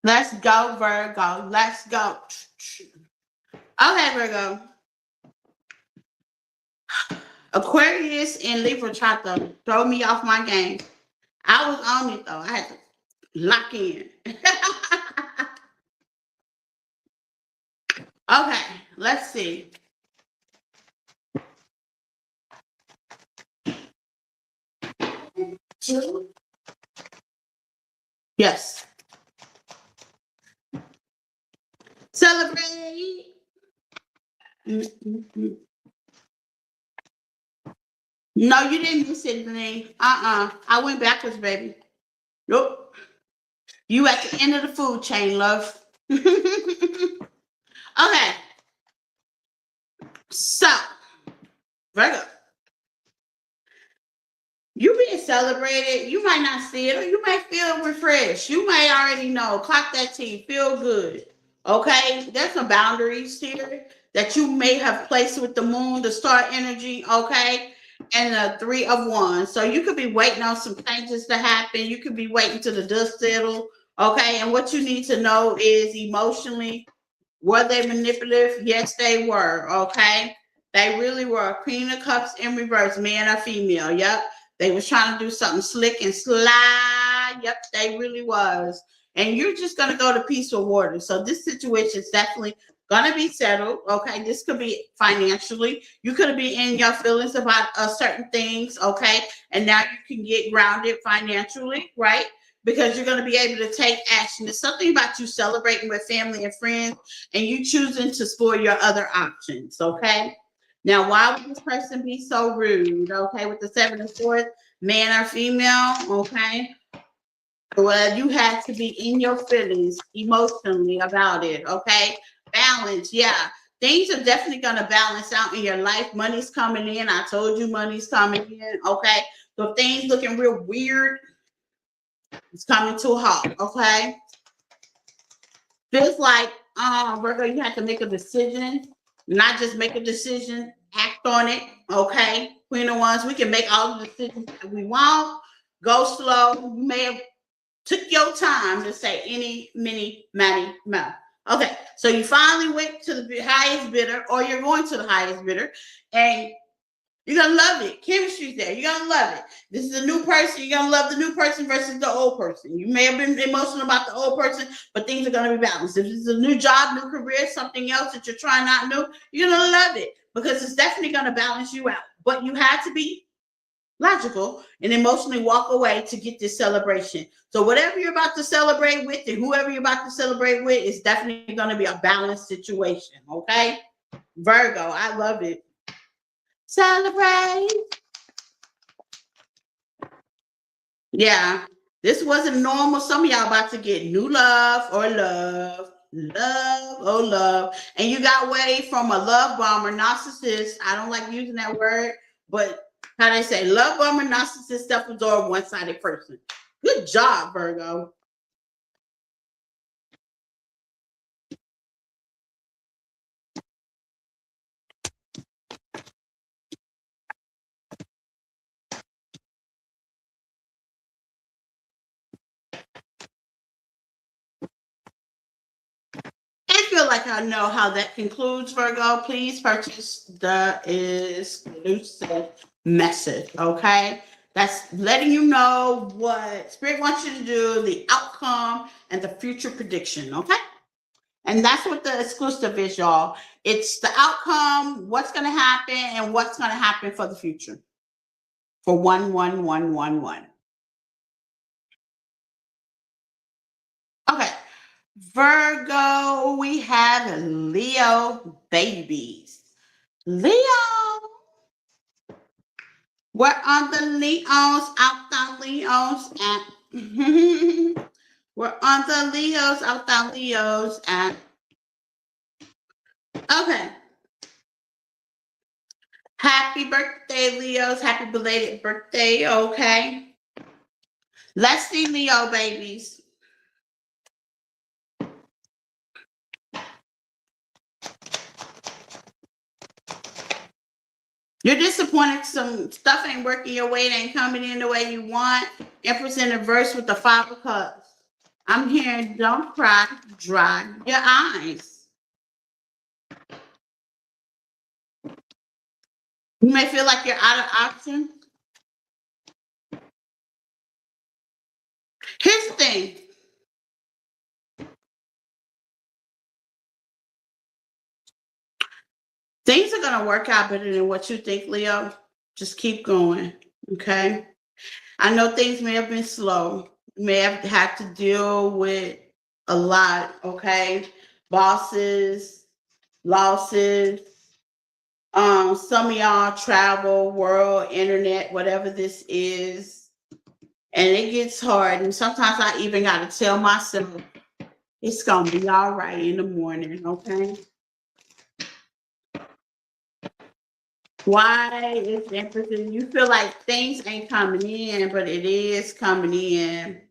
Let's go, Virgo. Let's go. Okay, Virgo. Aquarius and Libra tried to throw me off my game. I was on it though. I had to lock in. Okay, let's see. Two. Yes. Celebrate. No, you didn't miss anything. I went backwards, baby. Nope. You at the end of the food chain, love. Okay. So, Virgo. You being celebrated, you might not see it, or you might feel refreshed. You might already know. Clock that T, feel good. Okay, there's some boundaries here that you may have placed with the moon, the star energy. Okay, and the 3 of Wands. So you could be waiting on some changes to happen. You could be waiting till the dust settle. Okay, and what you need to know is emotionally, were they manipulative? Yes, they were. Okay, they really were. Queen of Cups in reverse, man or female. Yep. They was trying to do something slick and sly. Yep, they really was. And you're just going to go to peaceful water. So this situation is definitely going to be settled. Okay, this could be financially. You could be in your feelings about certain things. Okay, and now you can get grounded financially, right? Because you're going to be able to take action. There's something about you celebrating with family and friends and you choosing to explore your other options. Okay. Now, why would this person be so rude? Okay, with the 7 of Swords, man or female, okay? Well, you have to be in your feelings emotionally about it, okay? Balance, yeah. Things are definitely going to balance out in your life. Money's coming in. I told you money's coming in, okay? So if things looking real weird, it's coming to a halt, okay? Feels like, Virgo, you have to make a decision. Not just make a decision, act on it. Okay. Queen of Wands, we can make all the decisions that we want, go slow. You may have took your time to say any, many, many, mo. Okay, so you finally went to the highest bidder, or you're going to the highest bidder, and you're gonna love it. Chemistry's there. You're gonna love it. This is a new person. You're gonna love the new person versus the old person. You may have been emotional about the old person, but things are gonna be balanced. If it's a new job, new career, something else that you're trying out new, you're gonna love it because it's definitely gonna balance you out. But you have to be logical and emotionally walk away to get this celebration. So whatever you're about to celebrate with and whoever you're about to celebrate with is definitely going to be a balanced situation. Okay, Virgo, I love it. Celebrate. Yeah, this wasn't normal. Some of y'all about to get new love or love, oh love, and you got away from a love bomber, narcissist. I don't like using that word, but how they say, love bomber, narcissist, self-absorbed, one-sided person. Good job, Virgo. I feel like I know how that concludes, Virgo. Please purchase the exclusive message, okay? That's letting you know what Spirit wants you to do, the outcome, and the future prediction, okay? And that's what the exclusive is, y'all. It's the outcome, what's going to happen, and what's going to happen for the future. For 11111. Okay. Virgo, we have Leo babies. Leo. We're on the Leos, out the Leos, and we're on the Leos, out the Leos, and okay. Happy birthday, Leos. Happy belated birthday, okay? Let's see Leo babies. You're disappointed some stuff ain't working your way, it ain't coming in the way you want. Empress in the verse with the 5 of cups. I'm hearing don't cry, dry your eyes. You may feel like you're out of option. Here's the thing. Things are going to work out better than what you think, Leo. Just keep going, okay? I know things may have been slow. You may have had to deal with a lot, okay? Bosses, losses. Some of y'all travel, world, internet, whatever this is. And it gets hard. And sometimes I even got to tell myself, it's going to be all right in the morning, okay? Why is interesting? You feel like things ain't coming in, but it is coming in.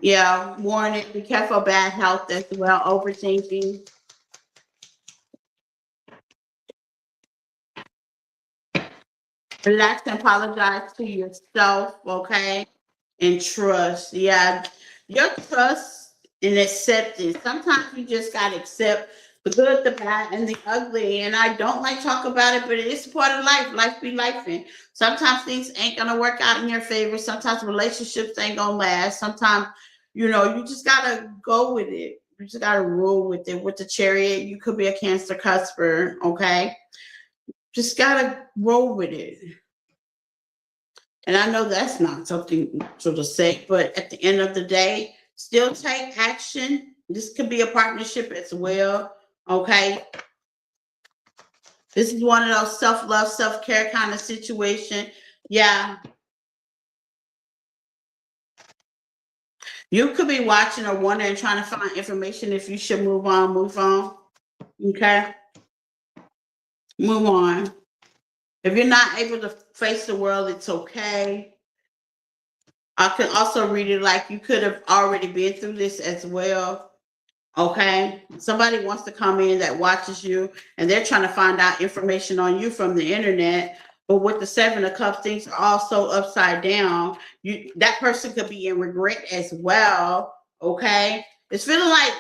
Yeah, warning, be careful of bad health as well, overthinking. Relax and apologize to yourself, okay? And trust. Yeah, your trust and acceptance. Sometimes you just got to accept the good, the bad, and the ugly. And I don't like talk about it, but it is part of life. Life be lifing. Sometimes things ain't gonna work out in your favor. Sometimes relationships ain't gonna last. Sometimes, you just gotta go with it. You just gotta roll with it. With the Chariot, you could be a Cancer cusper, okay? Just gotta roll with it. And I know that's not something to say, but at the end of the day, still take action. This could be a partnership as well. Okay. This is one of those self-love, self-care kind of situation. Yeah. You could be watching or wondering, trying to find information if you should move on. Okay. Move on. If you're not able to face the world, it's okay. I can also read it like you could have already been through this as well. Okay. Somebody wants to come in that watches you and they're trying to find out information on you from the internet. But with the Seven of Cups, things are also upside down. That person could be in regret as well. Okay, it's feeling like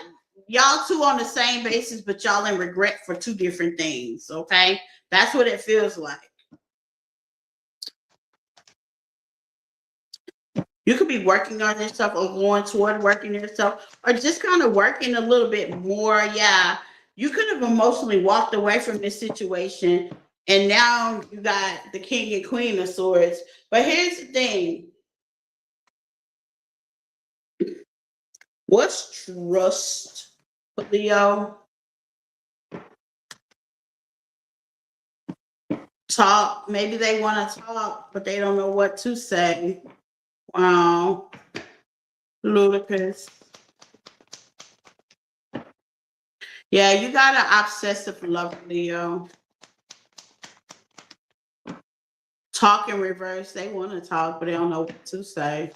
y'all two on the same basis, but y'all in regret for two different things. Okay, that's what it feels like. You could be working on yourself or going toward working yourself or just kind of working a little bit more. Yeah. You could have emotionally walked away from this situation and now you got the king and queen of swords. But here's the thing. What's trust, Leo? Talk. Maybe they want to talk, but they don't know what to say. Wow. Ludicrous. Yeah, you got an obsessive love, Leo. Talk in reverse. They want to talk, but they don't know what to say.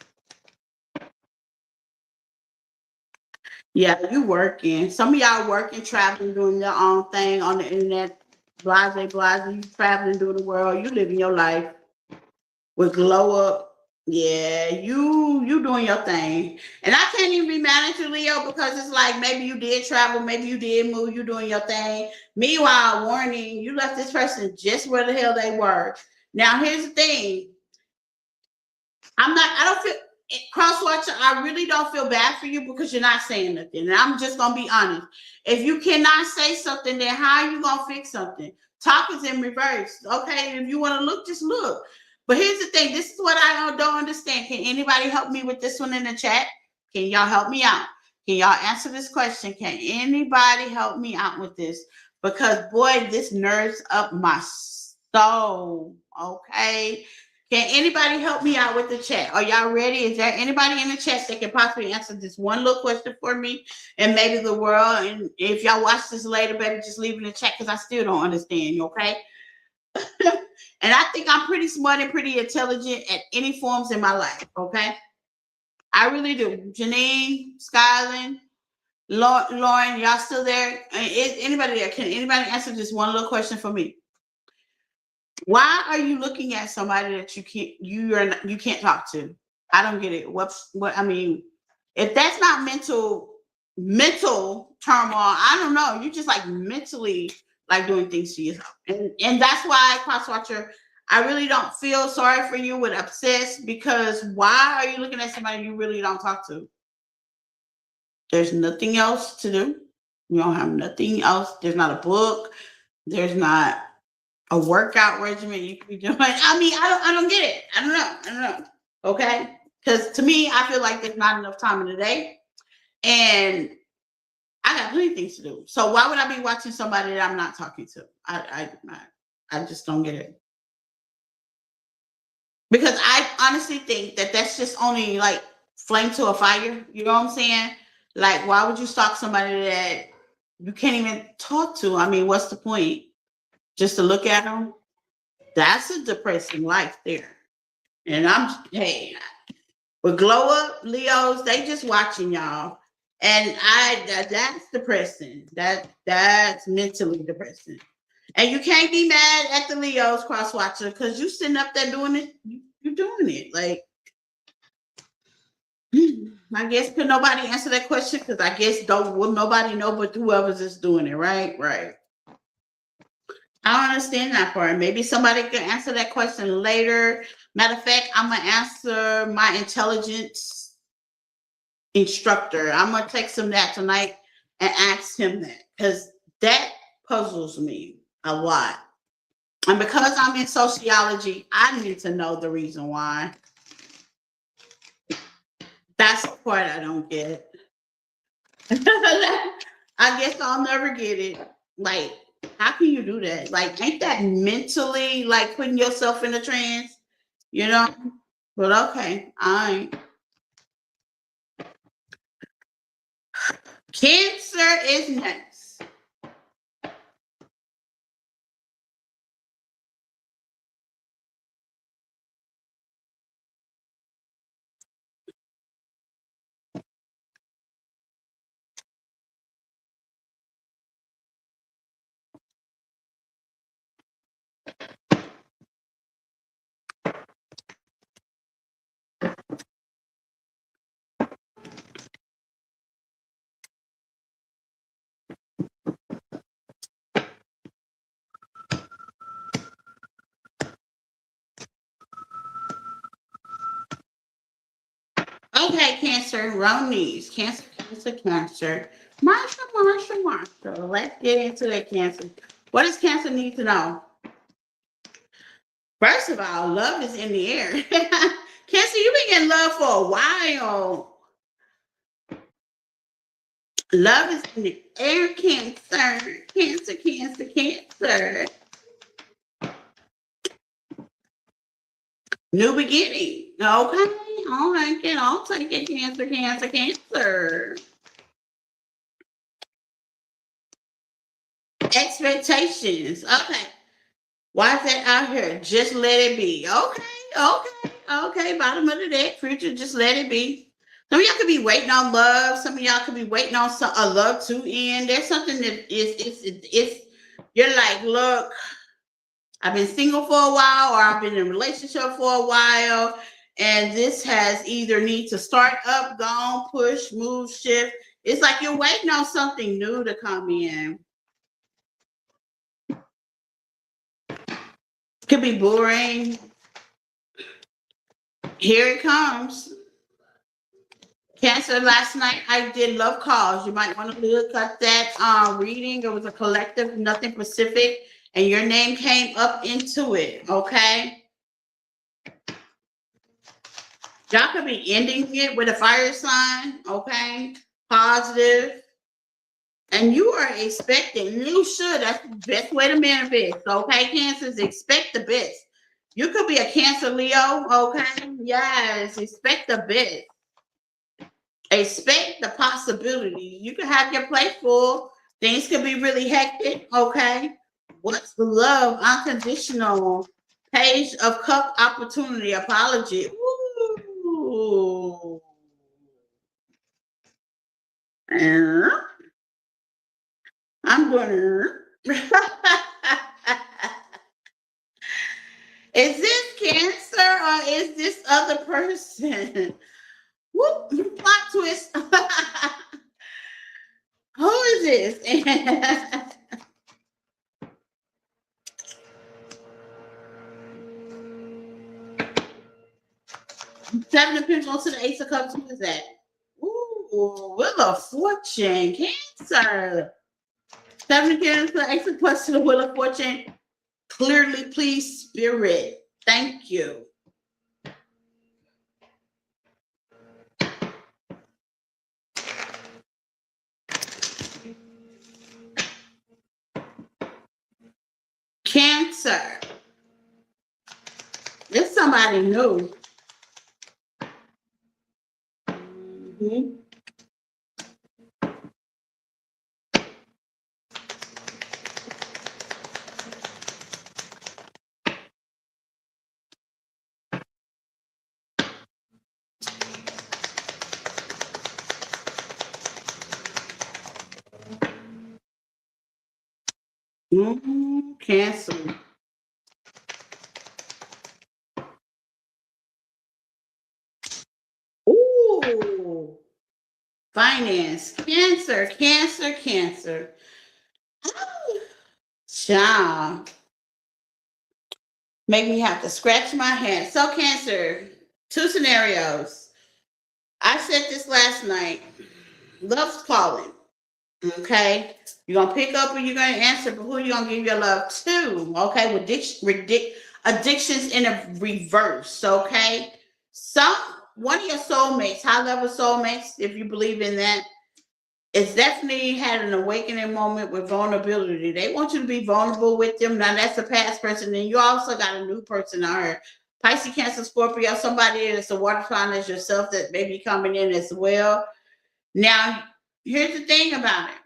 Yeah, you working. Some of y'all working, traveling, doing your own thing on the internet. Blase, blase. You traveling, doing the world. You living your life with glow up. Yeah, you doing your thing. And I can't even be mad at you, Leo, because it's like maybe you did travel, maybe you did move, you doing your thing. Meanwhile, warning, you left this person just where the hell they were. Now, here's the thing. I don't feel, Crosswatcher, I really don't feel bad for you because you're not saying nothing. And I'm just going to be honest. If you cannot say something, then how are you going to fix something? Talk is in reverse. Okay. If you want to look, just look. But here's the thing. This is what I don't understand. Can anybody help me with this one in the chat? Can y'all help me out? Can y'all answer this question? Can anybody help me out with this? Because boy, this nerves up my soul. Okay. Can anybody help me out with the chat? Are y'all ready? Is there anybody in the chat that can possibly answer this one little question for me and maybe the world? And if y'all watch this later, baby, just leave in the chat because I still don't understand you, okay? And I think I'm pretty smart and pretty intelligent at any forms in my life, okay? I really do. Janine, Skylin, Lauren, y'all still there? Is anybody there? Can anybody answer just one little question for me? Why are you looking at somebody that you can't talk to? I don't get it. What I mean, if that's not mental turmoil, I don't know. You just like mentally like doing things to yourself. And that's why Crosswatcher, I really don't feel sorry for you with obsessed because why are you looking at somebody you really don't talk to? There's nothing else to do. You don't have nothing else. There's not a book. There's not a workout regimen you could be doing. I mean, I don't get it. I don't know. Okay. Because to me, I feel like there's not enough time in the day. And I got plenty of things to do. So why would I be watching somebody that I'm not talking to? I just don't get it. Because I honestly think that that's just only like flame to a fire. You know what I'm saying? Like, why would you stalk somebody that you can't even talk to? I mean, what's the point? Just to look at them? That's a depressing life there. And hey, with glow up Leos, they just watching y'all. And that's depressing. That's mentally depressing. And you can't be mad at the Leos cross watcher because you sitting up there doing it. You're doing it. Like, I guess could nobody answer that question? Because I guess will nobody know but whoever's is doing it, right? Right. I don't understand that part. Maybe somebody can answer that question later. Matter of fact, I'm gonna answer my intelligence instructor. I'm gonna text him that tonight and ask him that because that puzzles me a lot. And because I'm in sociology, I need to know the reason why. That's the part I don't get. I guess I'll never get it. Like, how can you do that? Like, ain't that mentally like putting yourself in a trance? You know? But okay, I ain't. Cancer is next. Okay, Cancer, wrong knees. Cancer, Cancer, Cancer. Marsha. Let's get into that, Cancer. What does Cancer need to know? First of all, love is in the air. Cancer, you've been getting love for a while. Love is in the air, Cancer. Cancer, Cancer, Cancer. New beginning. Okay. All right. I'll take it, Cancer, Cancer, Cancer. Expectations. Okay. Why is that out here? Just let it be. Okay. Bottom of the deck, future, just let it be. Some of y'all could be waiting on love. Some of y'all could be waiting on a love to end. There's something that it's you're like, look, I've been single for a while, or I've been in a relationship for a while, and this has either need to start up, gone, push, move, shift. It's like you're waiting on something new to come in. Could be boring. Here it comes. Cancer, last night I did love calls. You might want to look at that reading. It was a collective, nothing specific, and your name came up into it, okay? Y'all could be ending it with a fire sign, okay? Positive. And you are expecting, you should, that's the best way to manifest, okay? Cancers, expect the best. You could be a Cancer Leo, okay? Yes, expect the best. Expect the possibility. You can have your plate full. Things could be really hectic, okay? What's the love? Unconditional. Page of Cup opportunity. Apology. Ooh. I'm gonna. Is this Cancer or is this other person? Whoop, plot twist. Who is this? Seven of Pentacles to the Ace of Cups. Who is that? Ooh, Wheel of Fortune. Cancer. Seven of Pentacles to the Ace of Cups to the Wheel of Fortune. Clearly, please, Spirit. Thank you. Cancer. It's somebody new. Mm-hmm. Mm-hmm. Cancer. Ooh. Finance. Cancer. Child. Make me have to scratch my head. So, Cancer, two scenarios. I said this last night. Love's calling. Okay. You're gonna pick up and you're gonna answer, but who you gonna give your love to? Okay, with addictions in a reverse. Okay. One of your soulmates, high level soulmates, if you believe in that, it's definitely had an awakening moment with vulnerability. They want you to be vulnerable with them. Now that's a past person. And you also got a new person on her. Pisces, Cancer, Scorpio, somebody that's a water sign as yourself that may be coming in as well. Now, here's the thing about it.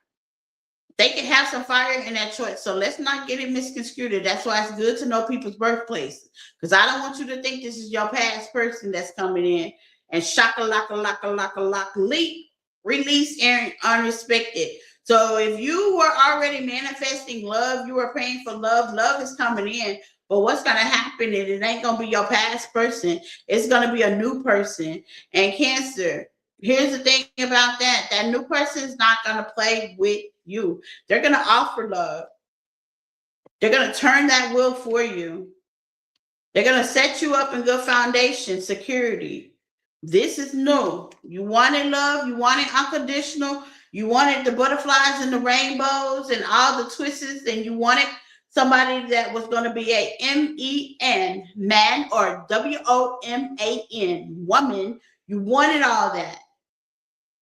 They can have some fire in that choice. So let's not get it misconstrued. That's why it's good to know people's birthplaces. Because I don't want you to think this is your past person that's coming in and leap, release and unrespected. So if you were already manifesting love, you were praying for love, love is coming in. But what's going to happen is it ain't going to be your past person. It's going to be a new person. And Cancer, here's the thing about that. That new person is not going to play with you. They're going to offer love. They're going to turn that wheel for you. They're going to set you up in good foundation, security. This is new. You wanted love, you wanted unconditional, you wanted the butterflies and the rainbows and all the twists, and you wanted somebody that was going to be a M-E-N, man, or W-O-M-A-N, woman. You wanted all that.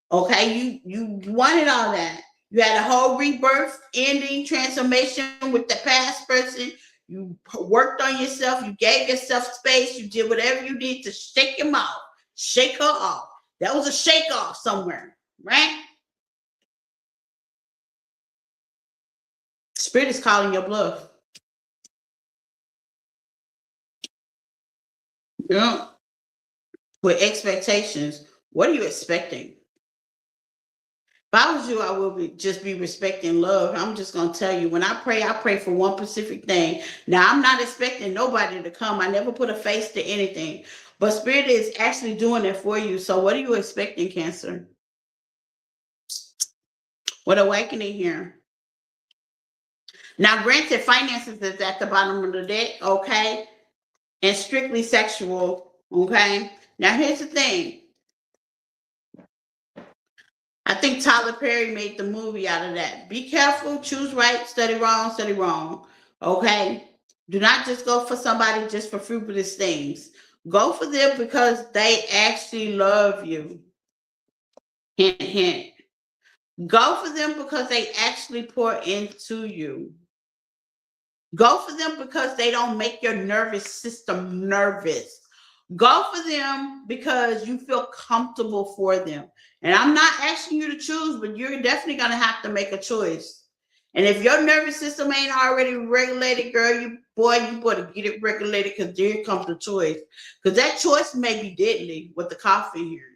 Okay, you wanted all that. You had a whole rebirth, ending, transformation with the past person. You worked on yourself. You gave yourself space. You did whatever you did to shake him off, shake her off. That was a shake off somewhere, right? Spirit is calling your bluff. Yeah. With expectations. What are you expecting? If I was you, I would just be respecting love. I'm just going to tell you, when I pray for one specific thing. Now, I'm not expecting nobody to come. I never put a face to anything. But Spirit is actually doing it for you. So what are you expecting, Cancer? What awakening here? Now, granted, finances is at the bottom of the deck, okay? And strictly sexual, okay? Now, here's the thing. I think Tyler Perry made the movie out of that. Be careful, choose right, study wrong. Okay? Do not just go for somebody just for frivolous things. Go for them because they actually love you. Hint, hint. Go for them because they actually pour into you. Go for them because they don't make your nervous system nervous. Go for them because you feel comfortable for them. And I'm not asking you to choose, but you're definitely going to have to make a choice. And if your nervous system ain't already regulated, girl, you better get it regulated, because there comes the choice. Because that choice may be deadly with the coffee here.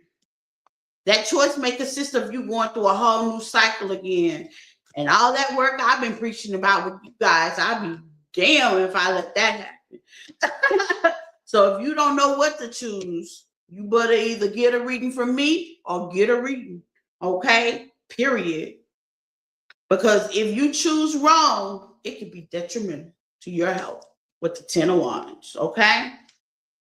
That choice may consist of you going through a whole new cycle again. And all that work I've been preaching about with you guys, I'd be damn if I let that happen. So if you don't know what to choose, you better either get a reading from me or get a reading. Okay? Period. Because if you choose wrong, it could be detrimental to your health with the 10 of Wands. Okay?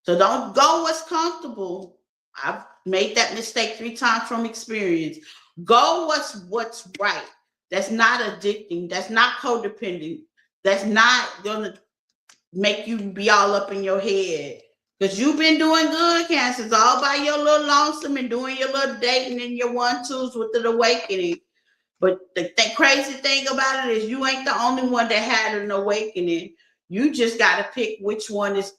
So don't go what's comfortable. I've made that mistake 3 times from experience. Go what's right. That's not addicting. That's not codependent. That's not gonna make you be all up in your head. Because you've been doing good, Cancers, all by your little lonesome and doing your little dating and your 1-2s with the awakening. But the crazy thing about it is you ain't the only one that had an awakening. You just got to pick which one is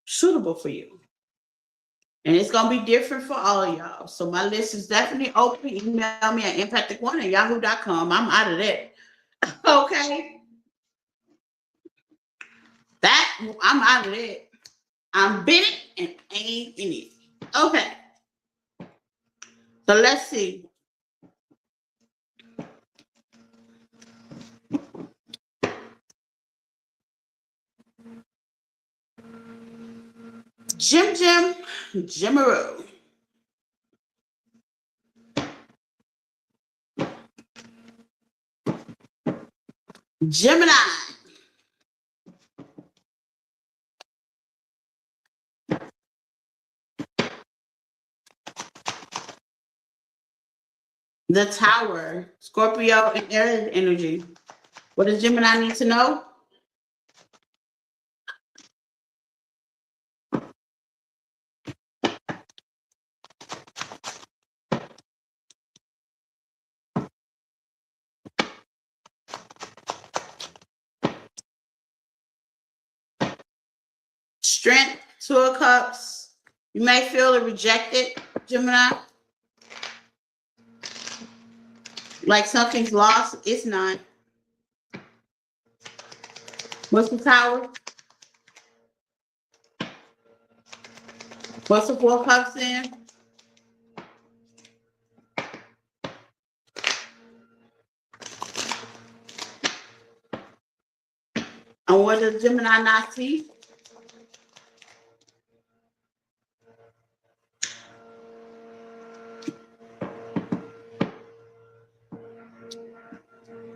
suitable for you. And it's going to be different for all of y'all. So my list is definitely open. Email me at empathic1@yahoo.com. I'm out of that. Okay? I'm out of that. I'm bit it and ain't in it. Okay. So let's see. Jimaroo. Gemini. The Tower. Scorpio and Aries energy. What does Gemini need to know? Strength, 2 of Cups. You may feel rejected, Gemini. Like something's lost. It's not. What's the Tower? What's the 4 of Cups in? And what does Gemini not see?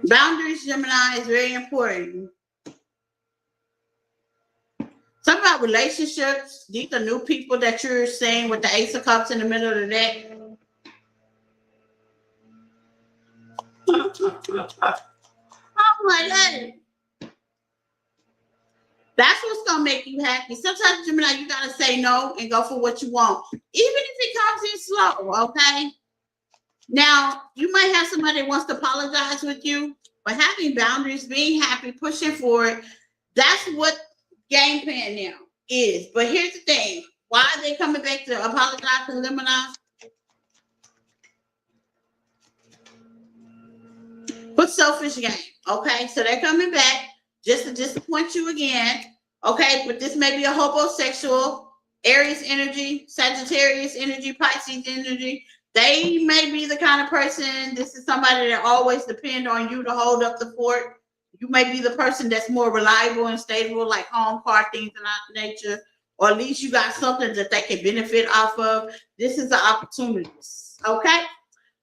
Boundaries, Gemini, is very important. Something about about relationships. These are new people that you're seeing with the Ace of Cups in the middle of the deck. Oh my God. That's what's gonna make you happy. Sometimes, Gemini, you gotta say no and go for what you want, even if it comes in slow. Okay. Now, you might have somebody that wants to apologize with you, but having boundaries, being happy, pushing forward, that's what game plan now is. But here's the thing: why are they coming back to apologize and lemonize? But selfish game. Okay, so they're coming back just to disappoint you again. Okay, but this may be a homosexual, Aries energy, Sagittarius energy, Pisces energy. They may be the kind of person, this is somebody that always depend on you to hold up the fort. You may be the person that's more reliable and stable, like home, car, things of that nature, or at least you got something that they can benefit off of. This is the opportunities. Okay.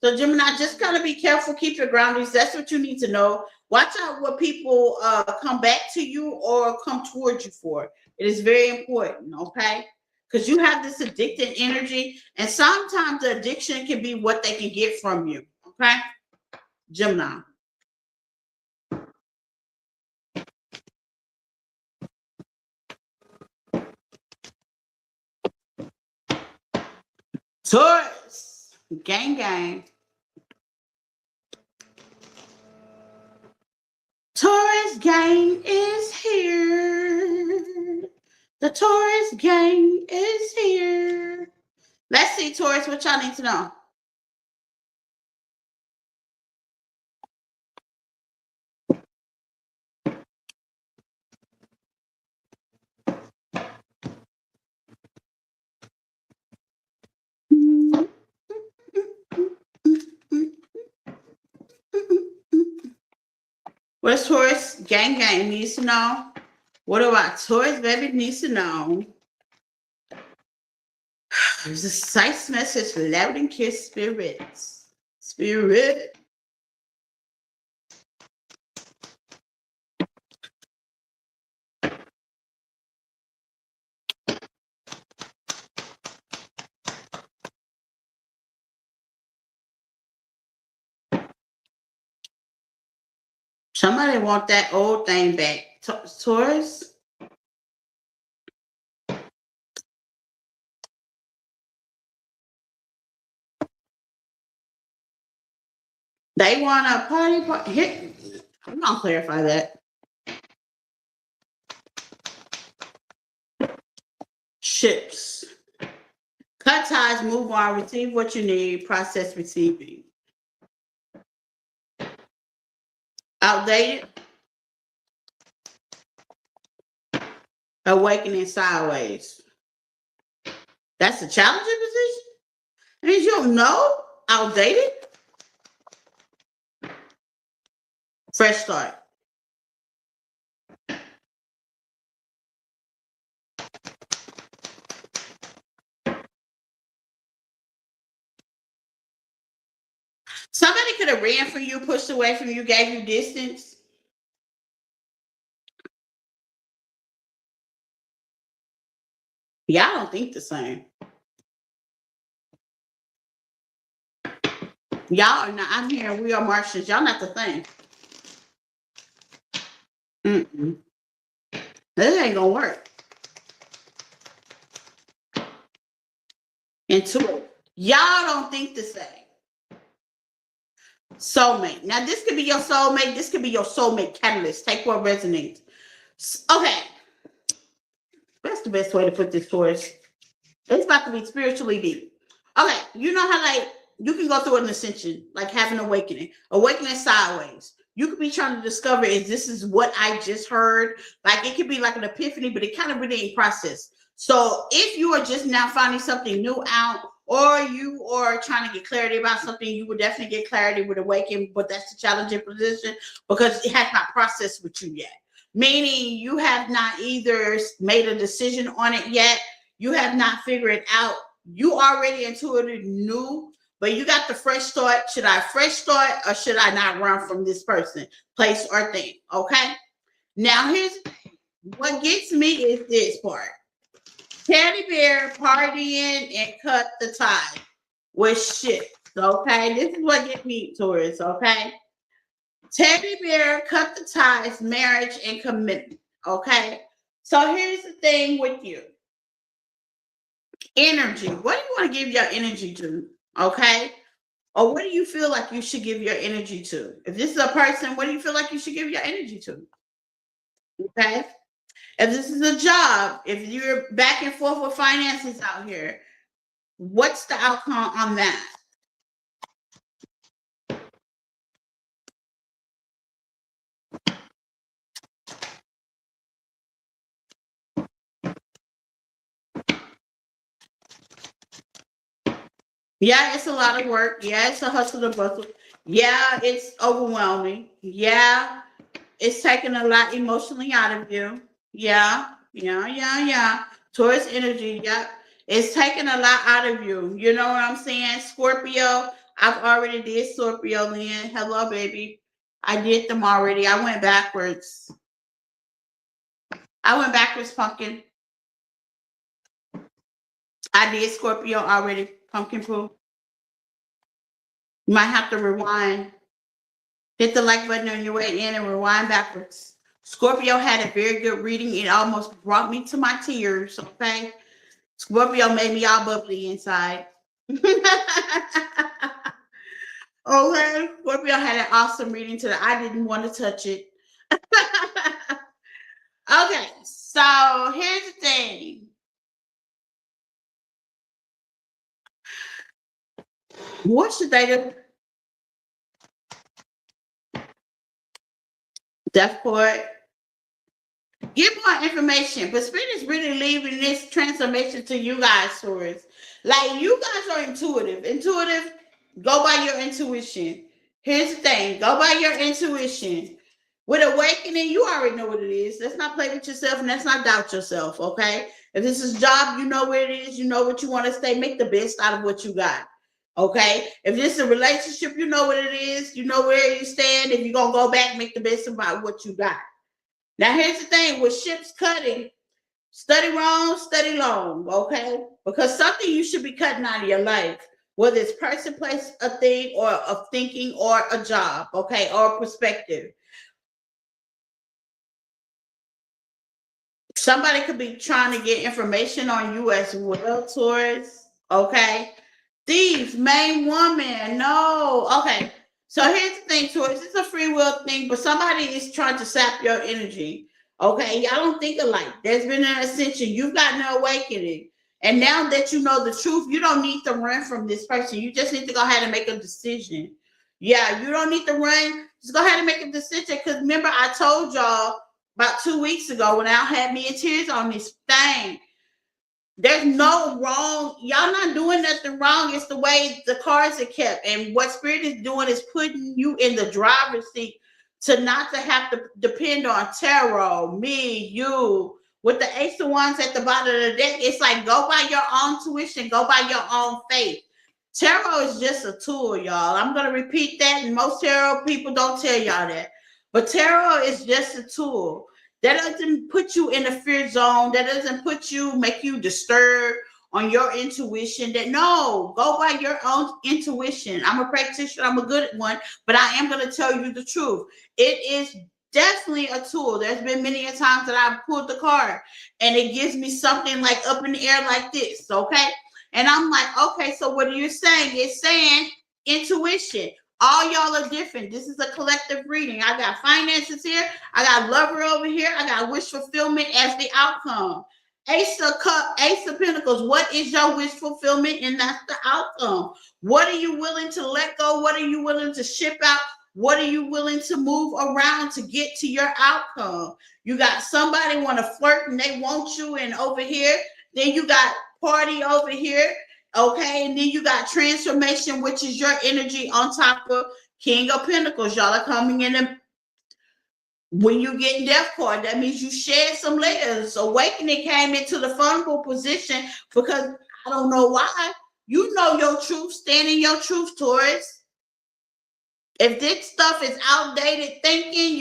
So Gemini, just kind of be careful, keep your groundings. That's what you need to know. Watch out what people come back to you or come towards you for. It is very important, okay? Because you have this addicted energy, and sometimes the addiction can be what they can get from you, okay? Gemini. Taurus, gang. Taurus gang is here. The Taurus gang is here. Let's see, Taurus, what y'all need to know. What Taurus gang needs to know? What about Taurus baby needs to know? There's a precise message, loud and clear, spirits. Spirit. Somebody want that old thing back. Taurus. They want a party. Here, I'm gonna clarify that. Ships. Cut ties, move on, receive what you need, process receiving. Outdated. Awakening sideways. That's a challenging position. It means you don't know. Outdated. Fresh start. Somebody could have ran from you, pushed away from you, gave you distance. Y'all don't think the same. Y'all are not. I'm here. We are Martians. Y'all not the thing. This ain't gonna work. Into it. Y'all don't think the same. Soulmate. Now, this could be your soulmate. This could be your soulmate catalyst. Take what resonates. Okay. That's the best way to put this towards. It's about to be spiritually deep. Okay. You know how, like, you can go through an ascension, like having an awakening sideways. You could be trying to discover if this is what I just heard. Like, it could be like an epiphany, but it kind of really ain't processed. So if you are just now finding something new out, or you are trying to get clarity about something, you would definitely get clarity with awakening, but that's the challenging position because it has not processed with you yet. Meaning you have not either made a decision on it yet, you have not figured it out. You already intuitively knew, but you got the fresh start. Should I fresh start or should I not run from this person, place, or thing? Okay. Now here's what gets me is this part. Teddy bear partying and cut the tie with shit. Okay, this is what get me, Taurus. Okay, teddy bear cut the ties, marriage and commitment. Okay, so here's the thing with you. Energy. What do you want to give your energy to? Okay, or what do you feel like you should give your energy to? If this is a person, what do you feel like you should give your energy to? Okay. If this is a job, if you're back and forth with finances out here, what's the outcome on that? Yeah, it's a lot of work. Yeah, it's a hustle and bustle. Yeah, it's overwhelming. Yeah, it's taking a lot emotionally out of you. Yeah. Towards energy. Yeah, it's taking a lot out of you. You know what I'm saying? Scorpio, I've already did Scorpio, Lynn. Hello, baby. I did them already. I went backwards. Pumpkin. I did Scorpio already. Pumpkin poo. You might have to rewind. Hit the like button on your way in and rewind backwards. Scorpio had a very good reading. It almost brought me to my tears. Okay. Scorpio made me all bubbly inside. Okay. Scorpio had an awesome reading today. I didn't want to touch it. Okay. So here's the thing. What should they do? Deathport. Give more information, but Spirit is really leaving this transformation to you guys, Taurus. Like you guys are intuitive. Intuitive, go by your intuition. Here's the thing: go by your intuition. With awakening, you already know what it is. Let's not play with yourself and let's not doubt yourself. Okay. If this is job, you know where it is. You know what you want to stay. Make the best out of what you got. Okay. If this is a relationship, you know what it is. You know where you stand. If you're gonna go back, make the best about what you got. Now, here's the thing with ships cutting, study wrong, study long, okay? Because something you should be cutting out of your life, whether it's person, place, a thing, or a thinking, or a job, okay, or a perspective. Somebody could be trying to get information on you as well, Taurus, okay? Thieves, main woman, no, okay. So here's the thing, Taurus, it's a free will thing, but somebody is trying to sap your energy. Okay, y'all don't think alike. There's been an ascension, you've gotten an awakening. And now that you know the truth, you don't need to run from this person. You just need to go ahead and make a decision. Yeah, you don't need to run. Just go ahead and make a decision. Because remember, I told y'all about 2 weeks ago when I had me in tears on this thing. There's no wrong. Y'all not doing nothing wrong. It's the way the cards are kept. And what Spirit is doing is putting you in the driver's seat to not to have to depend on tarot, me, you. With the Ace of Wands at the bottom of the deck, it's like go by your own tuition, go by your own faith. Tarot is just a tool, y'all. I'm going to repeat that. And most tarot people don't tell y'all that. But tarot is just a tool. That doesn't put you in a fear zone. That doesn't make you disturbed on your intuition. That no, go by your own intuition. I'm a practitioner. I'm a good one, but I am going to tell you the truth. It is definitely a tool. There's been many a times that I've pulled the card and it gives me something like up in the air like this. Okay. And I'm like, okay, so what are you saying? It's saying intuition. All y'all are different. This is a collective reading. I got finances here. I got lover over here. I got wish fulfillment as the outcome. Ace of Cup, Ace of Pentacles. What is your wish fulfillment? And that's the outcome. What are you willing to let go? What are you willing to ship out? What are you willing to move around to get to your outcome? You got somebody want to flirt and they want you, and over here, then you got party over here. Okay, and then you got transformation, which is your energy on top of King of Pentacles. Y'all are coming in, and when you get Death card, that means you shed some layers. Awakening came into the vulnerable position because I don't know why. You know your truth, stand in your truth, Taurus. If this stuff is outdated thinking,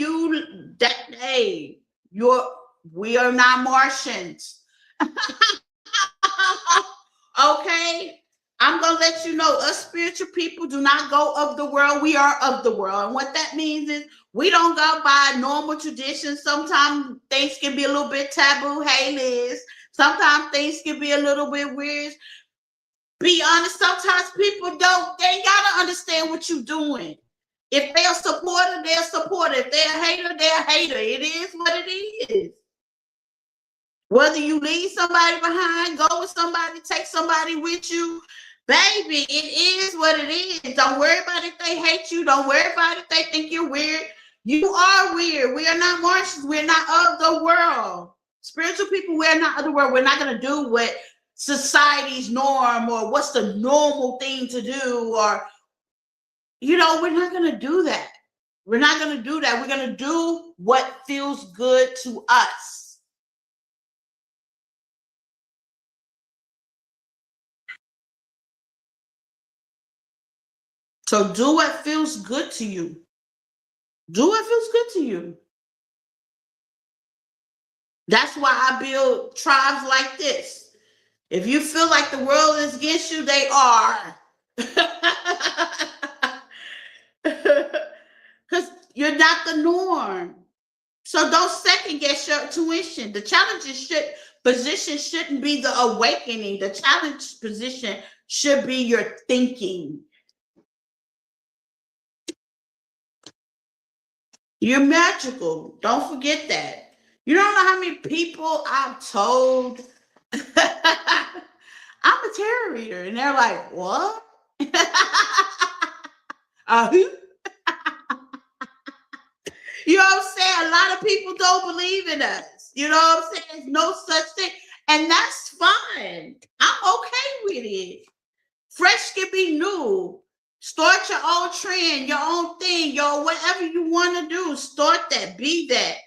we are not Martians. Okay? I'm going to let you know us spiritual people do not go of the world. We are of the world. And what that means is we don't go by normal traditions. Sometimes things can be a little bit taboo. Hey, Liz. Sometimes things can be a little bit weird. Be honest, sometimes people they ain't got to understand what you're doing. If they're a supporter, they're a supporter. If they're a hater, they're a hater. It is what it is. Whether you leave somebody behind, go with somebody, take somebody with you, baby, it is what it is. Don't worry about if they hate you. Don't worry about if they think you're weird. You are weird. We are not Martians. We're not of the world. Spiritual people, we're not of the world. We're not going to do what society's norm or what's the normal thing to do, or, you know, we're not going to do that. We're not going to do that. We're going to do what feels good to us. So do what feels good to you. Do what feels good to you. That's why I build tribes like this. If you feel like the world is against you, they are. Because you're not the norm. So don't second guess your intuition. The position shouldn't be the awakening. The challenge position should be your thinking. You're magical. Don't forget that. You don't know how many people I've told I'm a tarot reader, and they're like, what? Who? You know what I'm saying? A lot of people don't believe in us. You know what I'm saying? There's no such thing. And that's fine. I'm okay with it. Fresh can be new. Start your own trend, your own thing, your whatever you want to do. Start that. Be that.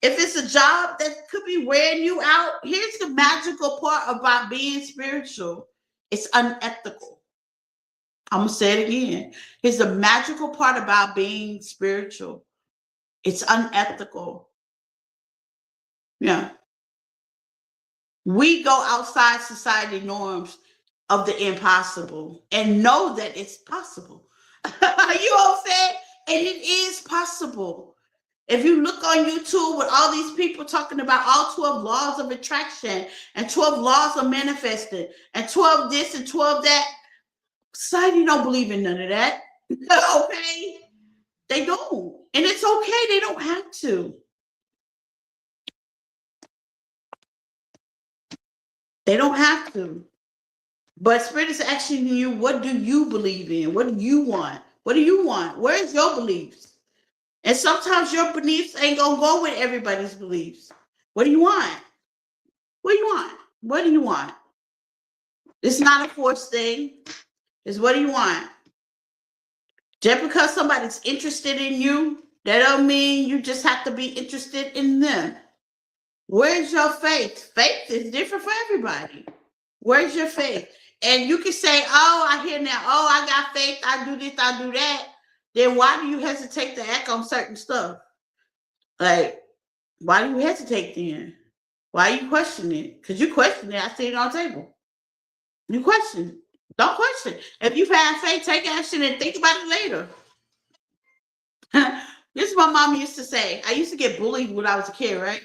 If it's a job that could be wearing you out, here's the magical part about being spiritual. It's unethical. I'm going to say it again. Here's the magical part about being spiritual. It's unethical. Yeah. We go outside society norms of the impossible and know that it's possible. You know what I'm saying? And it is possible. If you look on YouTube with all these people talking about all 12 laws of attraction and 12 laws of manifesting and 12 this and 12 that, society don't believe in none of that. Okay? They don't. And it's okay. They don't have to. They don't have to. But Spirit is asking you, what do you believe in? What do you want? What do you want? Where's your beliefs? And sometimes your beliefs ain't going to go with everybody's beliefs. What do you want? What do you want? What do you want? It's not a forced thing. It's what do you want? Just because somebody's interested in you, that don't mean you just have to be interested in them. Where's your faith? Faith is different for everybody. Where's your faith? And you can say, oh, I hear now, oh, I got faith, I do this, I do that. Then why do you hesitate to act on certain stuff? Like, why do you hesitate then? Why are you questioning it? Because you question it, I see it on the table. You question. Don't question. If you've had faith, take action and think about it later. This is what mom used to say. I used to get bullied when I was a kid, right?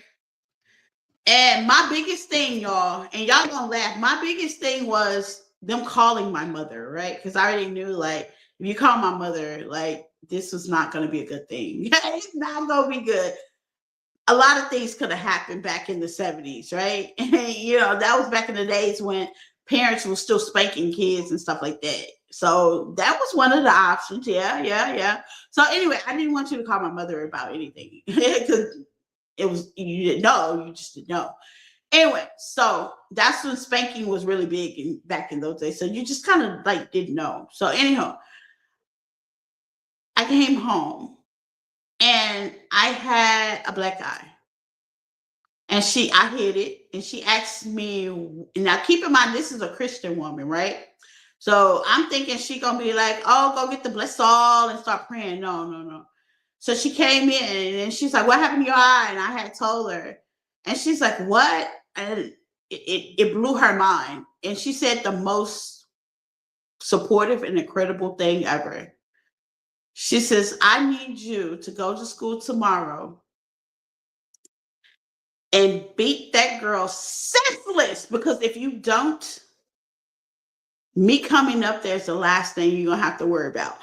And my biggest thing, y'all, and y'all gonna laugh, my biggest thing was them calling my mother, right? Because I already knew, like, if you call my mother, like, this was not gonna be a good thing. It's not gonna be good. A lot of things could have happened back in the 70s, right? And, you know, that was back in the days when parents were still spanking kids and stuff like that. So that was one of the options. Yeah. So anyway, I didn't want you to call my mother about anything because it was, you didn't know, you just didn't know. Anyway, so that's when spanking was really big back in those days. So you just kind of like didn't know. So anyhow, I came home and I had a black eye. And I hid it, and she asked me, now keep in mind, this is a Christian woman, right? So I'm thinking she gonna be like, oh, go get the bless all and start praying. No. So she came in and she's like, what happened to your eye? And I had told her, and she's like, what? And it blew her mind. And she said the most supportive and incredible thing ever. She says, I need you to go to school tomorrow and beat that girl senseless, because if you don't, me coming up there is the last thing you're going to have to worry about.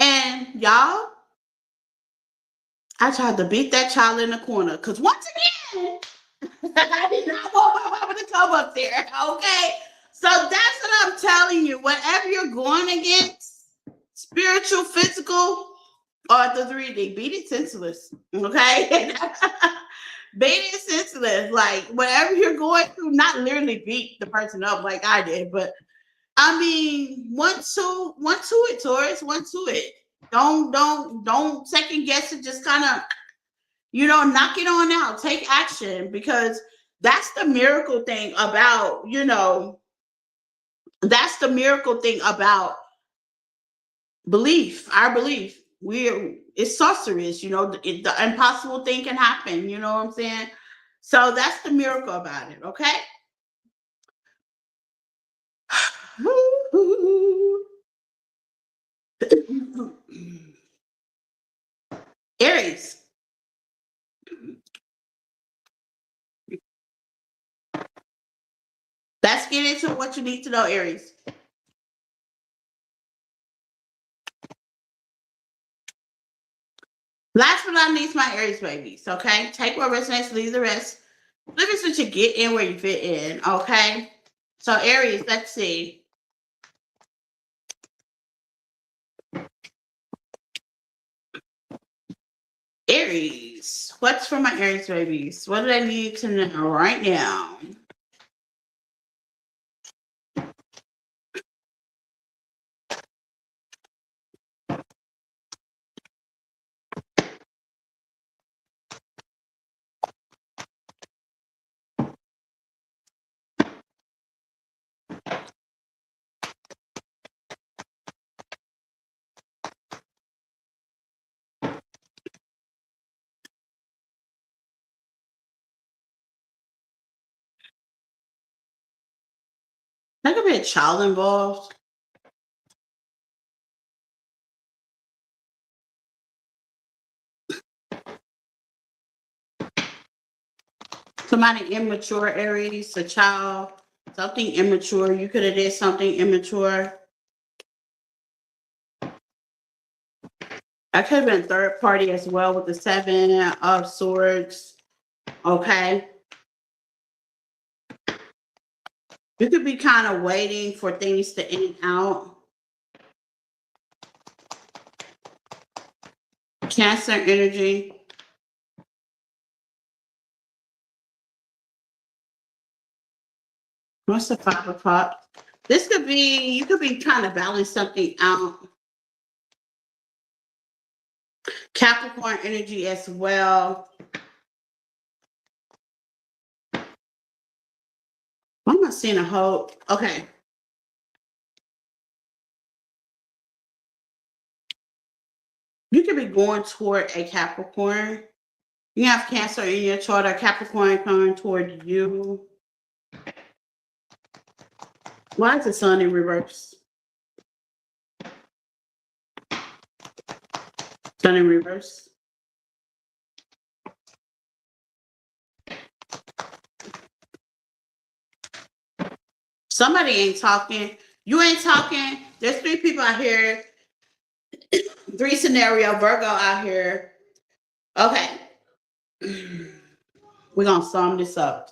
And y'all, I tried to beat that child in the corner because once again, I did not want my mama to come up there. Okay. So that's what I'm telling you. Whatever you're going against, spiritual, physical, or the 3D, beat it senseless. Okay. Beat it senseless. Like whatever you're going through, not literally beat the person up like I did, but I mean, one to it, Taurus, one to it. Don't second guess it. Just kind of, knock it on out. Take action, because that's the miracle thing about, that's the miracle thing about belief. Our belief. It's sorceress. The impossible thing can happen. You know what I'm saying? So that's the miracle about it. Okay. Aries. Let's get into what you need to know, Aries. Last but not least, my Aries babies. Okay, take what resonates, leave the rest. Look at what you get in where you fit in. Okay, so Aries, let's see. Aries, what's for my Aries babies? What do they need to know right now? There could be a child involved. Somebody immature, Aries, a child, something immature. You could have did something immature. I could have been third party as well with the 7 of Swords. Okay. You could be kind of waiting for things to end out. Cancer energy. What's the 5 of Cups? This could be, you could be trying to balance something out. Capricorn energy as well. Why am I seeing a whole? Okay. You could be going toward a Capricorn. You have Cancer in your chart, or Capricorn coming toward you. Why is the sun in reverse? Sun in reverse. Somebody ain't talking. You ain't talking. There's 3 people out here. 3 scenario Virgo out here. Okay. We're going to sum this up.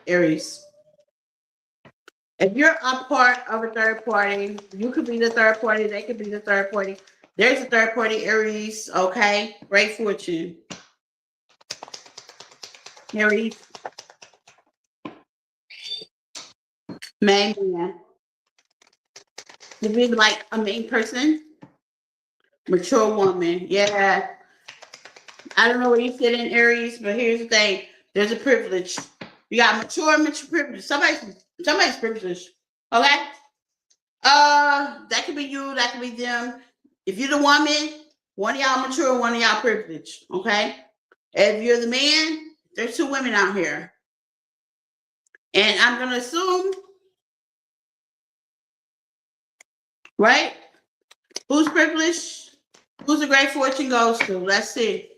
Aries. If you're a part of a third party, you could be the third party. They could be the third party. There's a third party, Aries. Okay. Great fortune. Aries. Main man. You be like a main person. Mature woman. Yeah. I don't know where you fit in, Aries, but here's the thing. There's a privilege. You got mature privilege. Somebody's privilege. Okay? That could be you, that could be them. If you're the woman, one of y'all mature, one of y'all privileged. Okay. If you're the man, there's two women out here. And I'm going to assume, right? Who's privileged? Who's the great fortune goes to? Let's see.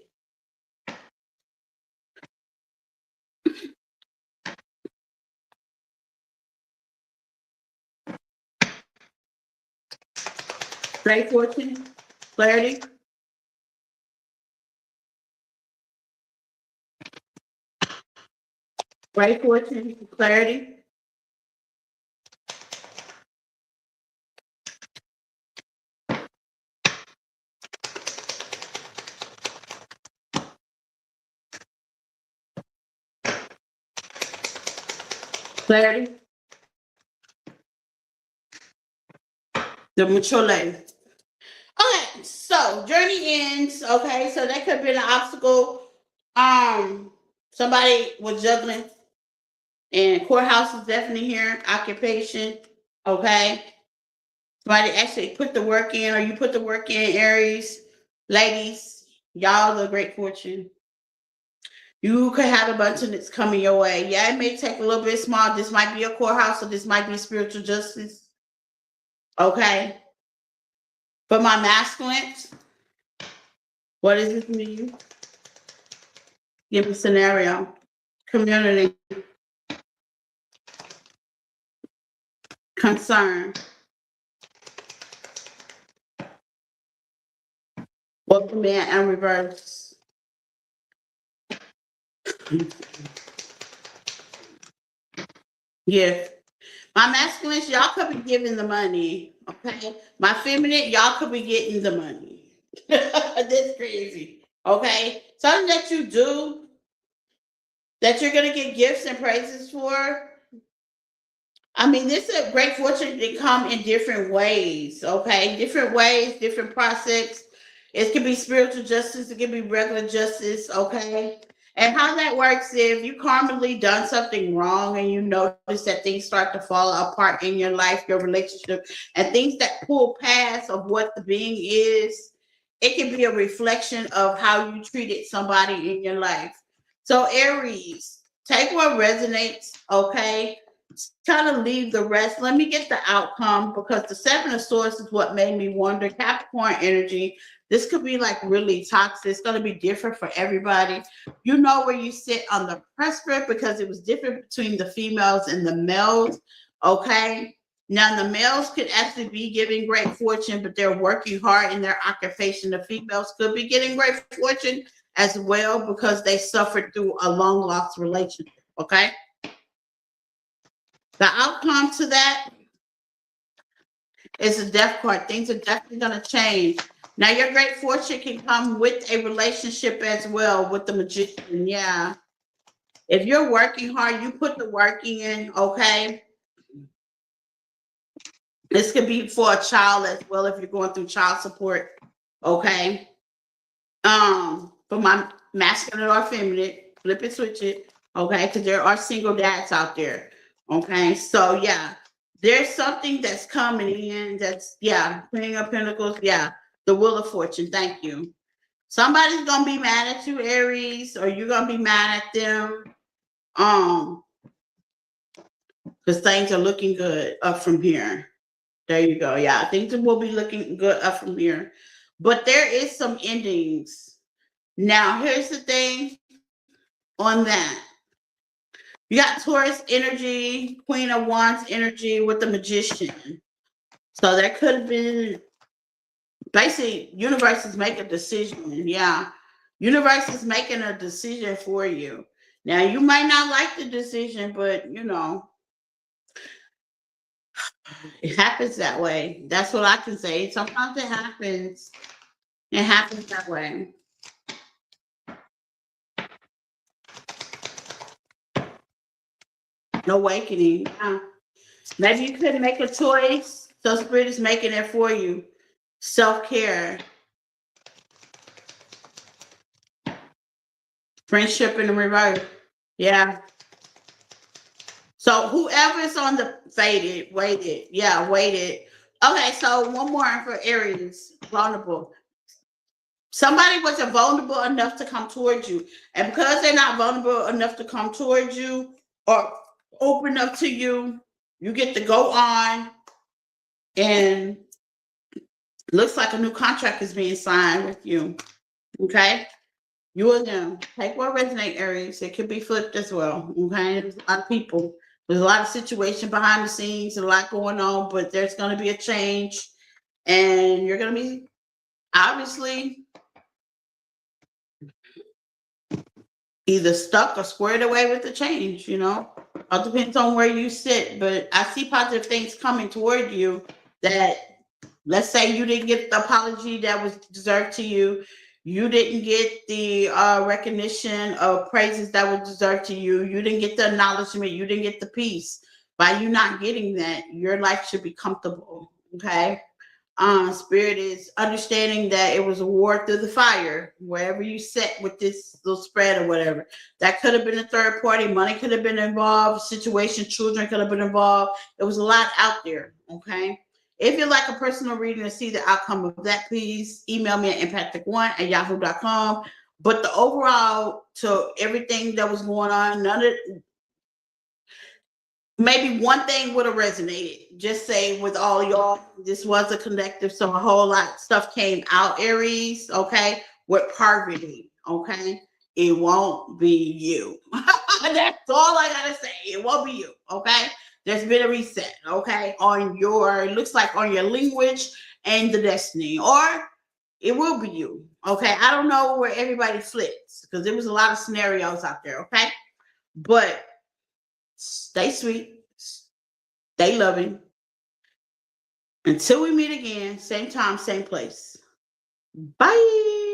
Great fortune, clarity. Great fortune, clarity. Clarity. The mature lady. Okay, so journey ends. Okay, so that could have been an obstacle. Somebody was juggling, and courthouse is definitely here. Occupation. Okay, somebody actually put the work in, or you put the work in. Aries, ladies, y'all the great fortune. You could have abundance coming your way. Yeah, it may take a little bit small. This might be a courthouse, or this might be spiritual justice. Okay. For my masculines, what does this mean? Give me a scenario. Community. Concern. Both the man and reverse. Yeah. My masculines, y'all could be giving the money. Okay. My feminine, y'all could be getting the money. That's crazy. Okay. Something that you do that you're gonna get gifts and praises for. I mean, this is a great fortune to come in different ways, okay? Different ways, different process. It could be spiritual justice, it could be regular justice, okay? And how that works is if you karmically done something wrong and you notice that things start to fall apart in your life, your relationship, and things that pull past of what the being is, it can be a reflection of how you treated somebody in your life. So Aries, take what resonates, okay? Kind of leave the rest. Let me get the outcome because the Seven of Swords is what made me wonder. Capricorn energy. This could be like really toxic. It's going to be different for everybody. You know where you sit on the precipice because it was different between the females and the males. Okay. Now the males could actually be giving great fortune, but they're working hard in their occupation. The females could be getting great fortune as well because they suffered through a long lost relationship. Okay. The outcome to that is a death card. Things are definitely going to change. Now, your great fortune can come with a relationship as well with the magician. Yeah. If you're working hard, you put the work in, okay? This could be for a child as well if you're going through child support, okay? For my masculine or feminine, flip it, switch it, okay? Because there are single dads out there, okay? So, yeah. There's something that's coming in that's, yeah, Queen of Pentacles, yeah, the Wheel of Fortune, thank you. Somebody's going to be mad at you, Aries, or you're going to be mad at them, because things are looking good up from here. There you go, yeah, things will be looking good up from here. But there is some endings. Now, here's the thing on that. You got Taurus energy, Queen of Wands energy with the Magician. So there could have been basically universe is making a decision. Yeah. Universe is making a decision for you. Now you might not like the decision, but you know, it happens that way. That's what I can say. Sometimes it happens. It happens that way. An awakening. Yeah. Maybe you couldn't make a choice. So spirit is making it for you. Self-care. Friendship in the reverse. Yeah. So whoever's on the waited. Okay, so one more for Aries, vulnerable. Somebody wasn't vulnerable enough to come towards you. And because they're not vulnerable enough to come towards you or open up to you, you get to go on and looks like a new contract is being signed with you. Okay? You and them. Take what resonate, Aries. It could be flipped as well. Okay? There's a lot of people. There's a lot of situation behind the scenes, a lot going on, but there's going to be a change. And you're going to be obviously either stuck or squared away with the change, you know. It depends on where you sit, but I see positive things coming toward you that, let's say you didn't get the apology that was deserved to you. You didn't get the recognition of praises that was deserved to you. You didn't get the acknowledgement. You didn't get the peace. By you not getting that, your life should be comfortable, okay? Spirit is understanding that it was a war through the fire, wherever you sit with this little spread or whatever. That could have been a third party, money could have been involved, situation, children could have been involved. There was a lot out there, okay? If you'd like a personal reading to see the outcome of that, please email me at empathic1@yahoo.com. But the overall to everything that was going on, none of maybe one thing would have resonated. Just say with all y'all, this was a collective, so a whole lot of stuff came out, Aries, okay, with poverty, okay? It won't be you. That's all I gotta say. It won't be you, okay? There's been a reset, okay, on your, it looks like on your language and the destiny, or it will be you, okay? I don't know where everybody flips because there was a lot of scenarios out there, okay? But stay sweet, stay loving. Until we meet again, same time, same place. Bye.